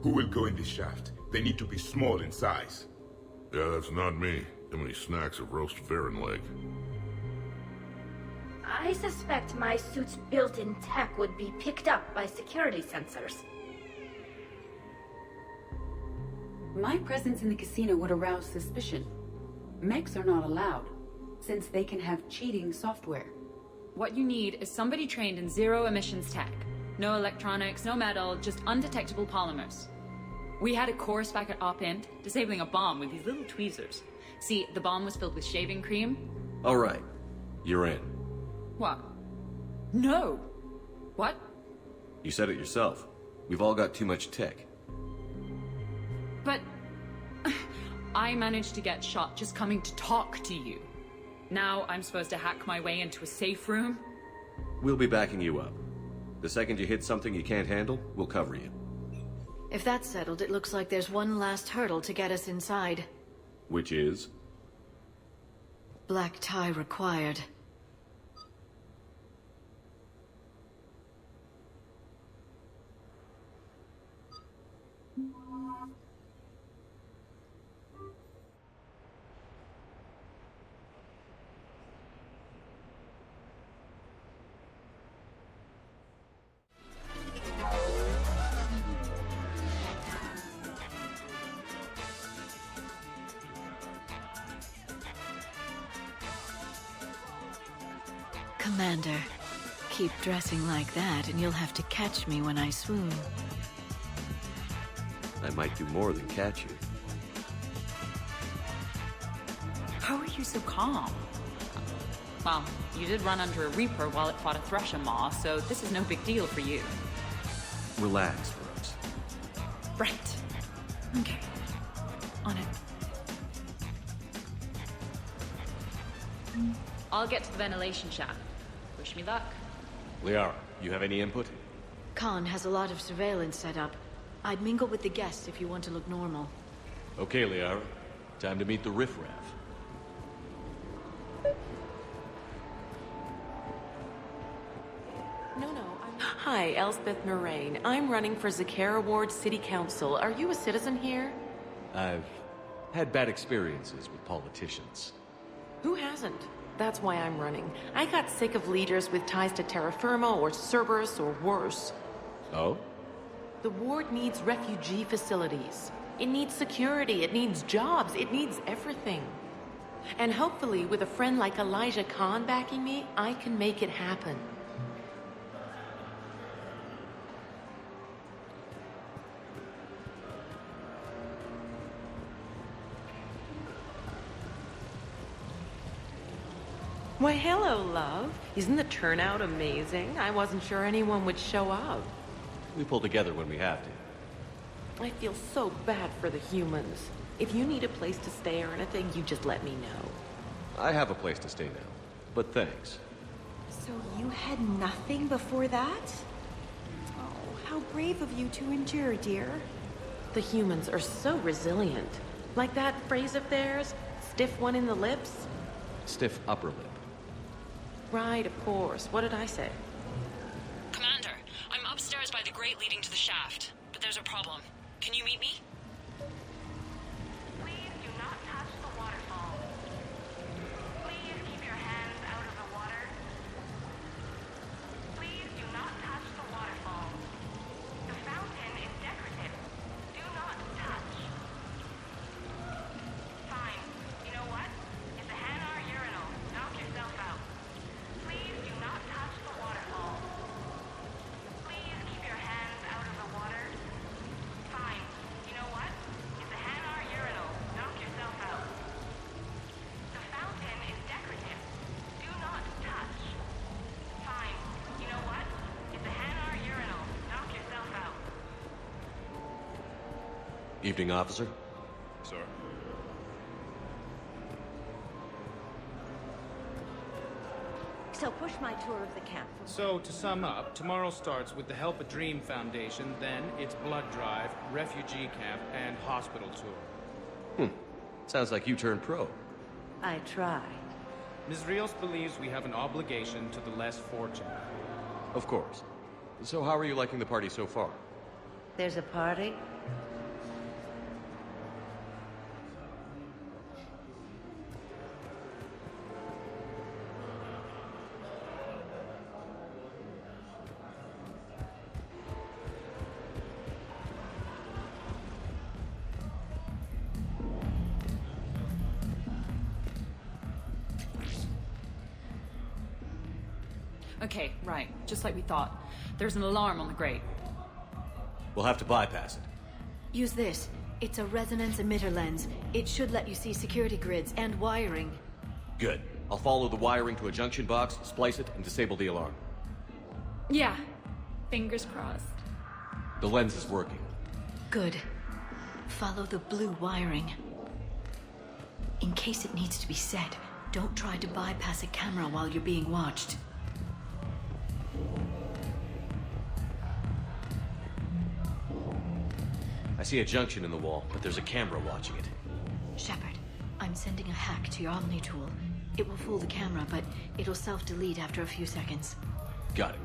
Who will go in this shaft? They need to be small in size. Yeah, that's not me. How many snacks of roast Varen leg? I suspect my suit's built-in tech would be picked up by security sensors. My presence in the casino would arouse suspicion. Mechs are not allowed, since they can have cheating software. What you need is somebody trained in zero emissions tech. No electronics, no metal, just undetectable polymers. We had a course back at Op-Int, disabling a bomb with these little tweezers. See, the bomb was filled with shaving cream. All right. You're in. What? No! What? You said it yourself. We've all got too much tech. But... I managed to get shot just coming to talk to you. Now I'm supposed to hack my way into a safe room? We'll be backing you up. The second you hit something you can't handle, we'll cover you. If that's settled, it looks like there's one last hurdle to get us inside. Which is? Black tie required. Commander, keep dressing like that and you'll have to catch me when I swoon. I might do more than catch you. How are you so calm? Well, you did run under a Reaper while it fought a Thresher Maw, so this is no big deal for you. Relax, Rose. Right. Okay. On it. I'll get to the ventilation shaft. Wish me luck. Liara, you have any input? Khan has a lot of surveillance set up. I'd mingle with the guests if you want to look normal. Okay, Liara. Time to meet the riffraff. Hi, Elspeth Moraine. I'm running for Zakara Ward City Council. Are you a citizen here? I've had bad experiences with politicians. Who hasn't? That's why I'm running. I got sick of leaders with ties to terra firma or Cerberus or worse. Oh? The ward needs refugee facilities. It needs security, it needs jobs, it needs everything. And hopefully, with a friend like Elijah Khan backing me, I can make it happen. Why, hello, love. Isn't the turnout amazing? I wasn't sure anyone would show up. We pull together when we have to. I feel so bad for the humans. If you need a place to stay or anything, you just let me know. I have a place to stay now, but thanks. So you had nothing before that? Oh, how brave of you to endure, dear. The humans are so resilient. Like that phrase of theirs, stiff one in the lips? Stiff upper lip. Right, of course. What did I say? Commander, I'm upstairs by the grate leading to the shaft, but there's a problem. Can you meet me? Please do not touch the waterfall. Please keep your hands out of the water. Please do not touch the waterfall. The fountain is decorative. Do not touch. Fine. You know what? It's a Hanar urinal. Knock yourself out. Please do not touch the waterfall. Please keep your hands out of the water. Fine. You know what? It's a Hanar urinal. Knock yourself out. The fountain is decorative. Do not touch. Fine. You know what? It's a Hanar urinal. Knock yourself out. Evening, officer. Sir. so push my tour of the camp. So, to sum up, tomorrow starts with the Help a Dream Foundation, then it's blood drive, refugee camp, and hospital tour. Sounds like you turned pro. I try. Ms. Rios believes we have an obligation to the less fortunate. Of course. So how are you liking the party so far? There's a party? Okay, right. Just like we thought. There's an alarm on the grate. We'll have to bypass it. Use this. It's a resonance emitter lens. It should let you see security grids and wiring. Good. I'll follow the wiring to a junction box, splice it, and disable the alarm. Yeah. Fingers crossed. The lens is working. Good. Follow the blue wiring. In case it needs to be set, don't try to bypass a camera while you're being watched. I see a junction in the wall, but there's a camera watching it. Shepard, I'm sending a hack to your Omni tool. It will fool the camera, but it'll self-delete after a few seconds. Got it.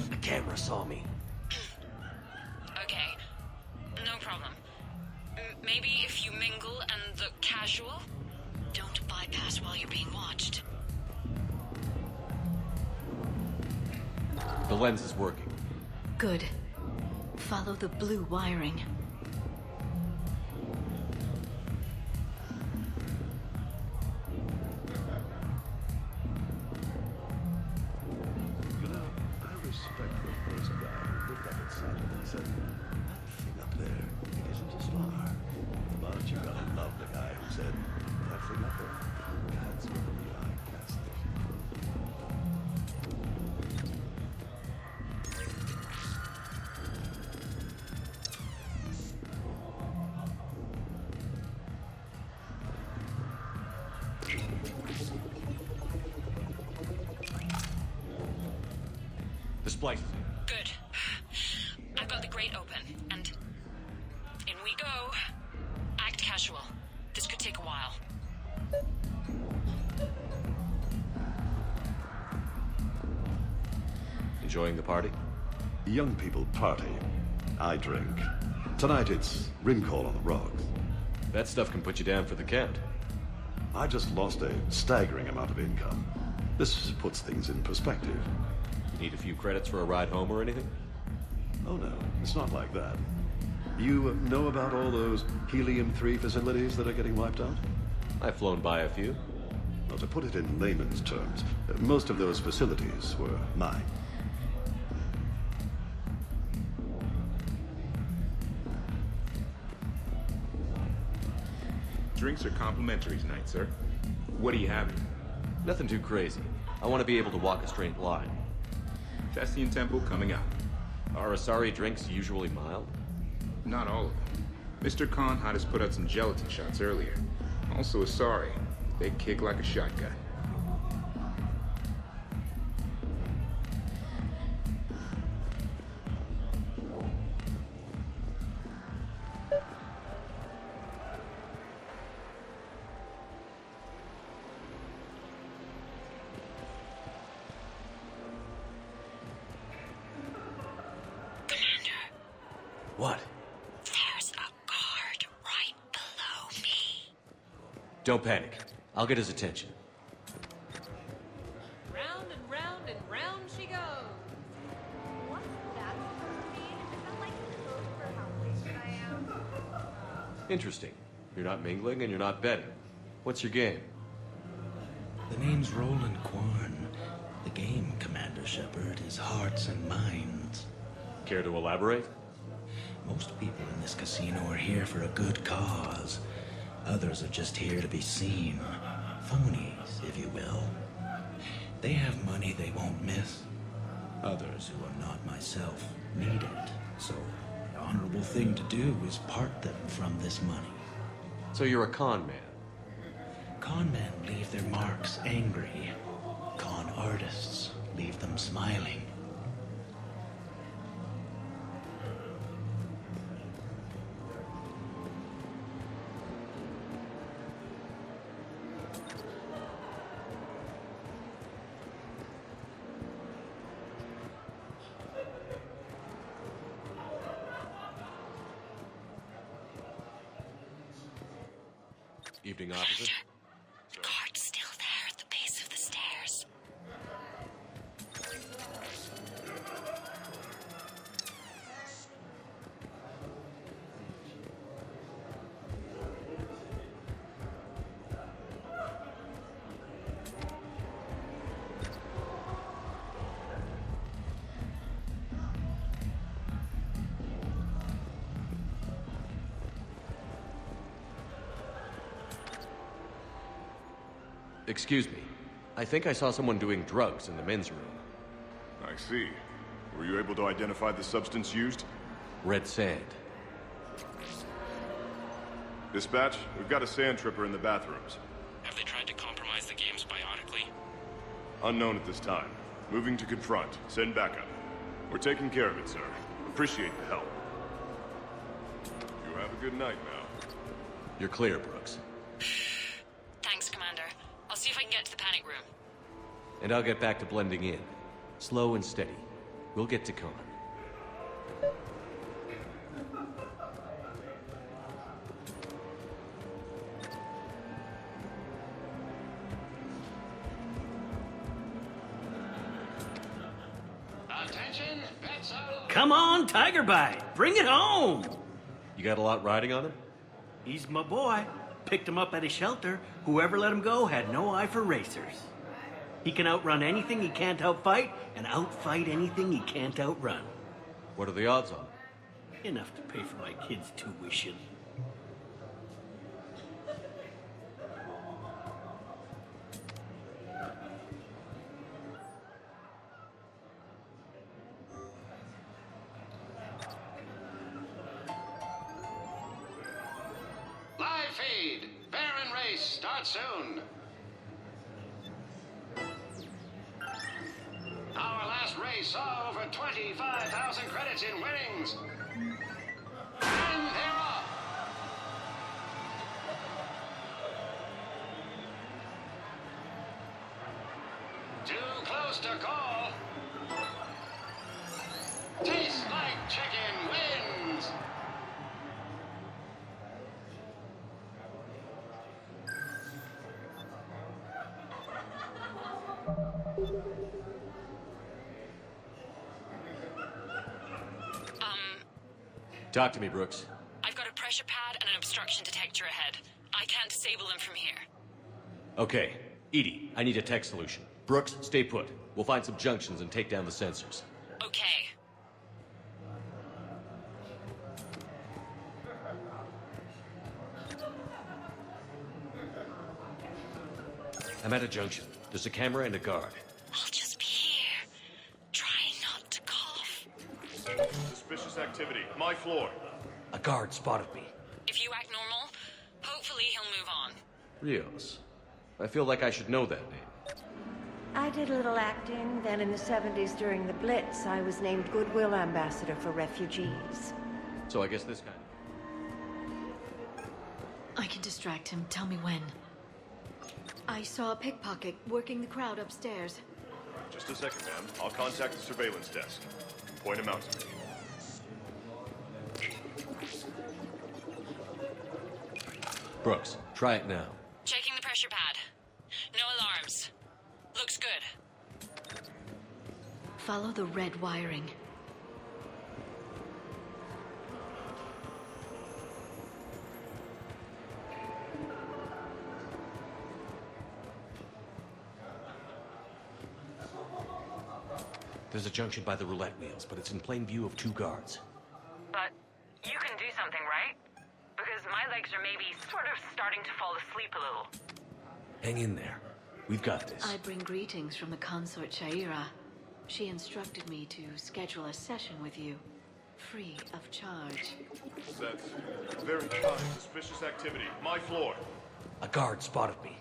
The camera saw me. Okay, no problem. Maybe if you mingle and look casual? Don't bypass while you're being watched. The lens is working. Good. Follow the blue wiring. You know, I respect the first guy who looked up at Citadel and said, that thing up there, it isn't a star. But you gotta love the guy who said, that thing up there, that's where the eye cast it. The splice is in. Good. I've got the grate open, and in we go. Act casual. This could take a while. Enjoying the party? Young people party. I drink. Tonight it's rim call on the rocks. That stuff can put you down for the count. I just lost a staggering amount of income. This puts things in perspective. Need a few credits for a ride home or anything? Oh no, it's not like that. You know about all those Helium-3 facilities that are getting wiped out? I've flown by a few. Well, to put it in layman's terms, most of those facilities were mine. Drinks are complimentary tonight, sir. What are you having? Nothing too crazy. I want to be able to walk a straight line. Thestian Temple coming up. Are Asari drinks usually mild? Not all of them. Mr. Khan had us put out some gelatin shots earlier. Also Asari. They kick like a shotgun. What? There's a guard right below me. Don't panic. I'll get his attention. Round and round and round she goes. What's that supposed to mean? Is that like code for how wasted I am? Interesting. You're not mingling and you're not betting. What's your game? The name's Roland Quorn. The game, Commander Shepard, is hearts and minds. Care to elaborate? Most people in this casino are here for a good cause. Others are just here to be seen. Phonies, if you will. They have money they won't miss. Others who are not myself need it, so the honorable thing to do is part them from this money. So you're a con man? Con men leave their marks angry. Con artists leave them smiling. Evening, officer. Guard's still there at the base of the stairs. Excuse me. I think I saw someone doing drugs in the men's room. I see. Were you able to identify the substance used? Red sand. Dispatch, we've got a sand tripper in the bathrooms. Have they tried to compromise the games bionically? Unknown at this time. Moving to confront. Send backup. We're taking care of it, sir. Appreciate the help. You have a good night now. You're clear, Brooks. Thanks, Commander. I'll see if I can get to the panic room. And I'll get back to blending in. Slow and steady. We'll get to Con. Attention, Come on, Tiger Bite. Bring it home. You got a lot riding on him? He's my boy. Picked him up at a shelter. Whoever let him go had no eye for racers. He can outrun anything he can't outfight, and outfight anything he can't outrun. What are the odds on? Enough to pay for my kids' tuition. Live feed. Baron race starts soon. Our last race saw over 25,000 credits in winnings. And they're off. Too close to call. Tastes like chicken wins. Talk to me, Brooks. I've got a pressure pad and an obstruction detector ahead. I can't disable them from here. Okay. Edie, I need a tech solution. Brooks, stay put. We'll find some junctions and take down the sensors. Okay. I'm at a junction. There's a camera and a guard. I'll just be here. Trying not to cough. Suspicious activity. My floor. A guard spotted me. If you act normal, hopefully he'll move on. Rios. I feel like I should know that name. I did a little acting. Then in the 70s during the Blitz, I was named Goodwill Ambassador for Refugees. So I guess this guy. I can distract him. Tell me when. I saw a pickpocket working the crowd upstairs. Just a second, ma'am. I'll contact the surveillance desk. Point him out to me. Brooks, try it now. Checking the pressure pad. No alarms. Looks good. Follow the red wiring. There's a junction by the roulette wheels, but it's in plain view of two guards. But you can do something, right? Because my legs are maybe sort of starting to fall asleep a little. Hang in there. We've got this. I bring greetings from the consort Shaira. She instructed me to schedule a session with you, free of charge. That's very kind. Suspicious activity. My floor. A guard spotted me.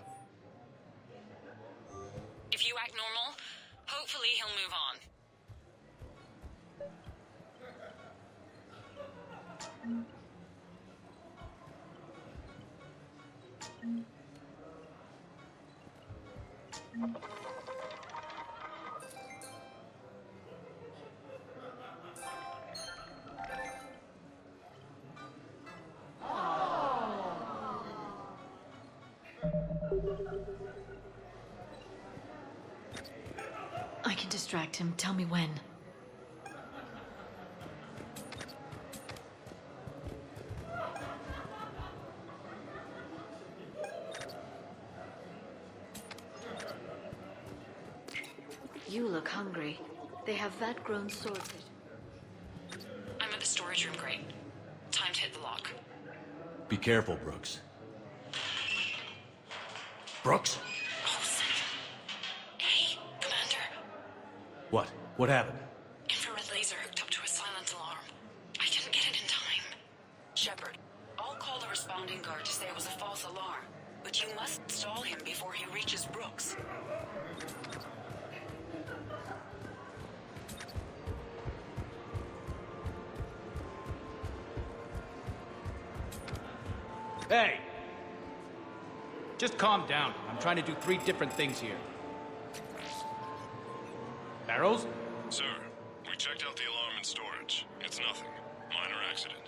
If you act normal, hopefully he'll move on. I can distract him. Tell me when. You look hungry. They have that grown sorted. I'm at the storage room, great. Time to hit the lock. Be careful, Brooks. Brooks? Hey, Commander. What? What happened? Infrared laser hooked up to a silent alarm. I didn't get it in time. Shepard, I'll call the responding guard to say it was a false alarm, but you must stall him before he reaches Brooks. Hey! Just calm down. I'm trying to do 3 different things here. Barrows? Sir, we checked out the alarm in storage. It's nothing. Minor accident.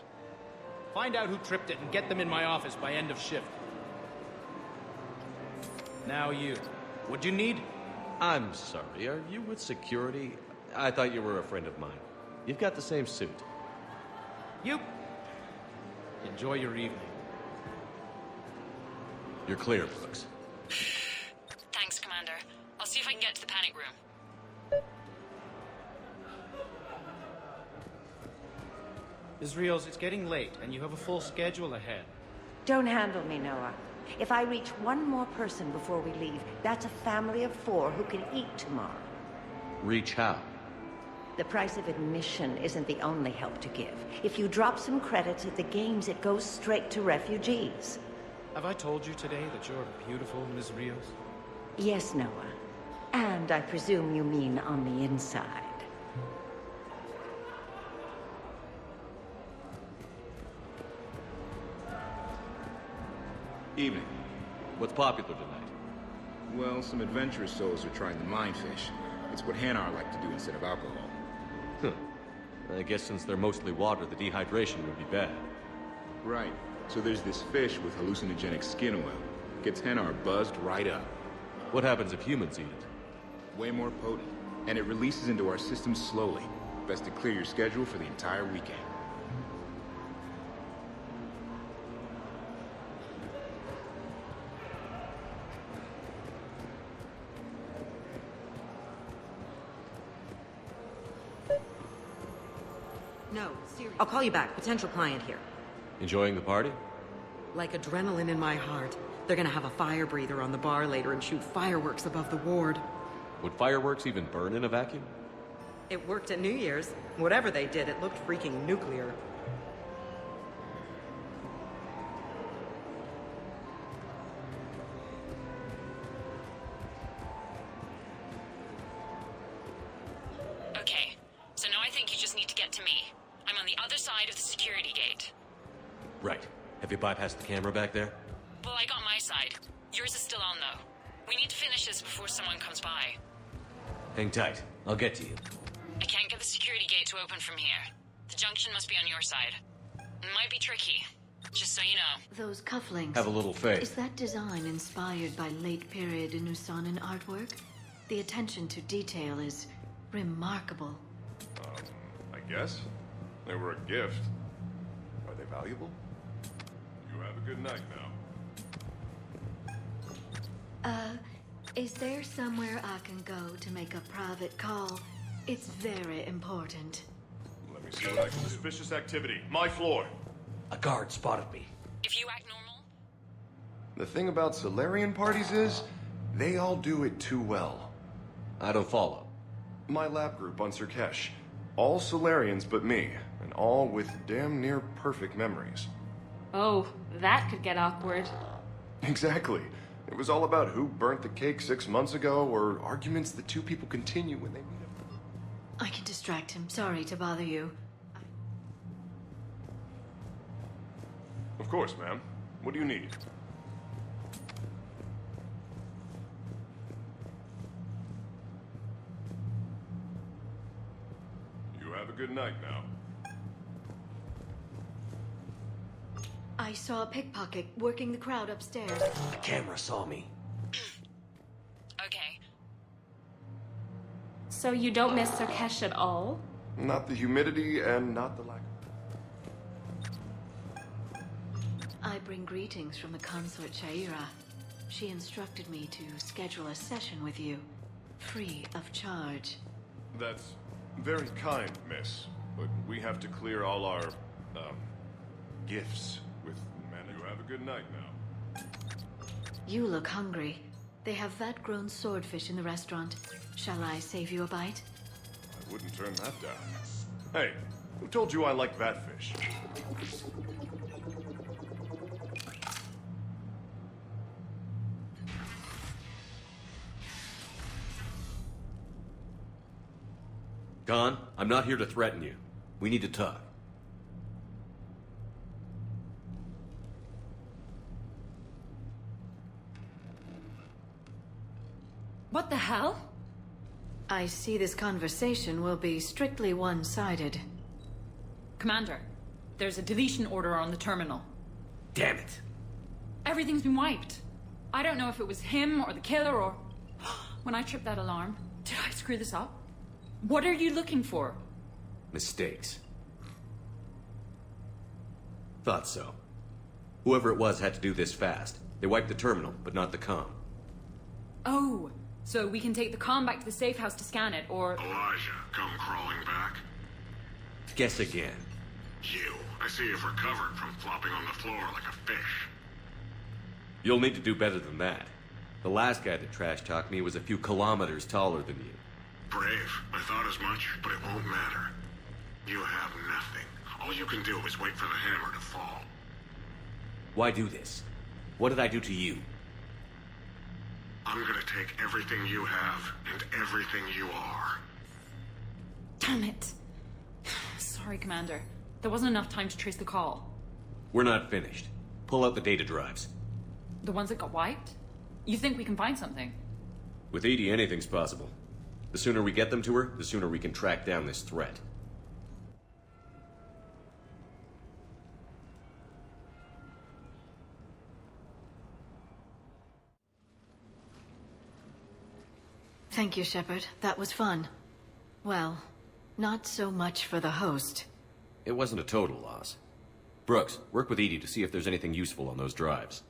Find out who tripped it and get them in my office by end of shift. Now you. What'd you need? I'm sorry, are you with security? I thought you were a friend of mine. You've got the same suit. You. Enjoy your evening. You're clear, Brooks. Thanks, Commander. I'll see if I can get to the panic room. Israels, it's getting late, and you have a full schedule ahead. Don't handle me, Noah. If I reach one more person before we leave, that's a family of 4 who can eat tomorrow. Reach how? The price of admission isn't the only help to give. If you drop some credits at the games, it goes straight to refugees. Have I told you today that you're beautiful, Ms. Rios? Yes, Noah. And I presume you mean on the inside. Evening. What's popular tonight? Well, some adventurous souls are trying the mindfish. It's what Hanar like to do instead of alcohol. Huh. I guess since they're mostly water, the dehydration would be bad. Right. So there's this fish with hallucinogenic skin oil. Gets Hanar buzzed right up. What happens if humans eat it? Way more potent. And it releases into our system slowly. Best to clear your schedule for the entire weekend. No, seriously. I'll call you back. Potential client here. Enjoying the party? Like adrenaline in my heart. They're gonna have a fire breather on the bar later and shoot fireworks above the ward. Would fireworks even burn in a vacuum? It worked at New Year's. Whatever they did, it looked freaking nuclear. Okay, so now I think you just need to get to me. I'm on the other side of the security gate. Right. Have you bypassed the camera back there? Well, I got my side. Yours is still on, though. We need to finish this before someone comes by. Hang tight. I'll get to you. I can't get the security gate to open from here. The junction must be on your side. It might be tricky, just so you know. Those cufflinks. Have a little faith. Is that design inspired by late-period Inusanan artwork? The attention to detail is remarkable. I guess. They were a gift. Are they valuable? You have a good night now. Is there somewhere I can go to make a private call? It's very important. Let me see what I can do. Suspicious activity. My floor. A guard spotted me. If you act normal... The thing about Solarian parties is, they all do it too well. I don't follow. My lab group on Sirkesh. All Solarians but me, and all with damn near perfect memories. Oh, that could get awkward. Exactly. It was all about who burnt the cake 6 months ago, or arguments that two people continue when they meet up. I can distract him. Sorry to bother you. Of course, ma'am. What do you need? You have a good night now. I saw a pickpocket working the crowd upstairs. The camera saw me. Okay. So you don't miss Sirkesh at all? Not the humidity and not the lack I bring greetings from the consort Shaira. She instructed me to schedule a session with you, free of charge. That's very kind, miss. But we have to clear all our, gifts with mana. You have a good night now. You look hungry. They have vat-grown swordfish in the restaurant. Shall I save you a bite? I wouldn't turn that down. Hey, who told you I like that fish? Khan, I'm not here to threaten you. We need to talk. What the hell? I see this conversation will be strictly one-sided. Commander, there's a deletion order on the terminal. Damn it. Everything's been wiped. I don't know if it was him or the killer or... When I tripped that alarm, did I screw this up? What are you looking for? Mistakes. Thought so. Whoever it was had to do this fast. They wiped the terminal, but not the comm. Oh, so we can take the comm back to the safe house to scan it, or... Elijah, come crawling back. Guess again. You. I see you've recovered from flopping on the floor like a fish. You'll need to do better than that. The last guy that trash-talked me was a few kilometers taller than you. Brave. I thought as much, but it won't matter. You have nothing. All you can do is wait for the hammer to fall. Why do this? What did I do to you? I'm gonna take everything you have and everything you are. Damn it. Sorry, Commander. There wasn't enough time to trace the call. We're not finished. Pull out the data drives. The ones that got wiped? You think we can find something? With Edie, anything's possible. The sooner we get them to her, the sooner we can track down this threat. Thank you, Shepard. That was fun. Well, not so much for the host. It wasn't a total loss. Brooks, work with Edie to see if there's anything useful on those drives.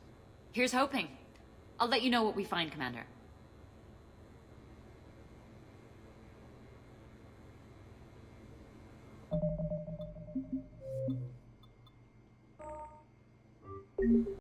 Here's hoping. I'll let you know what we find, Commander.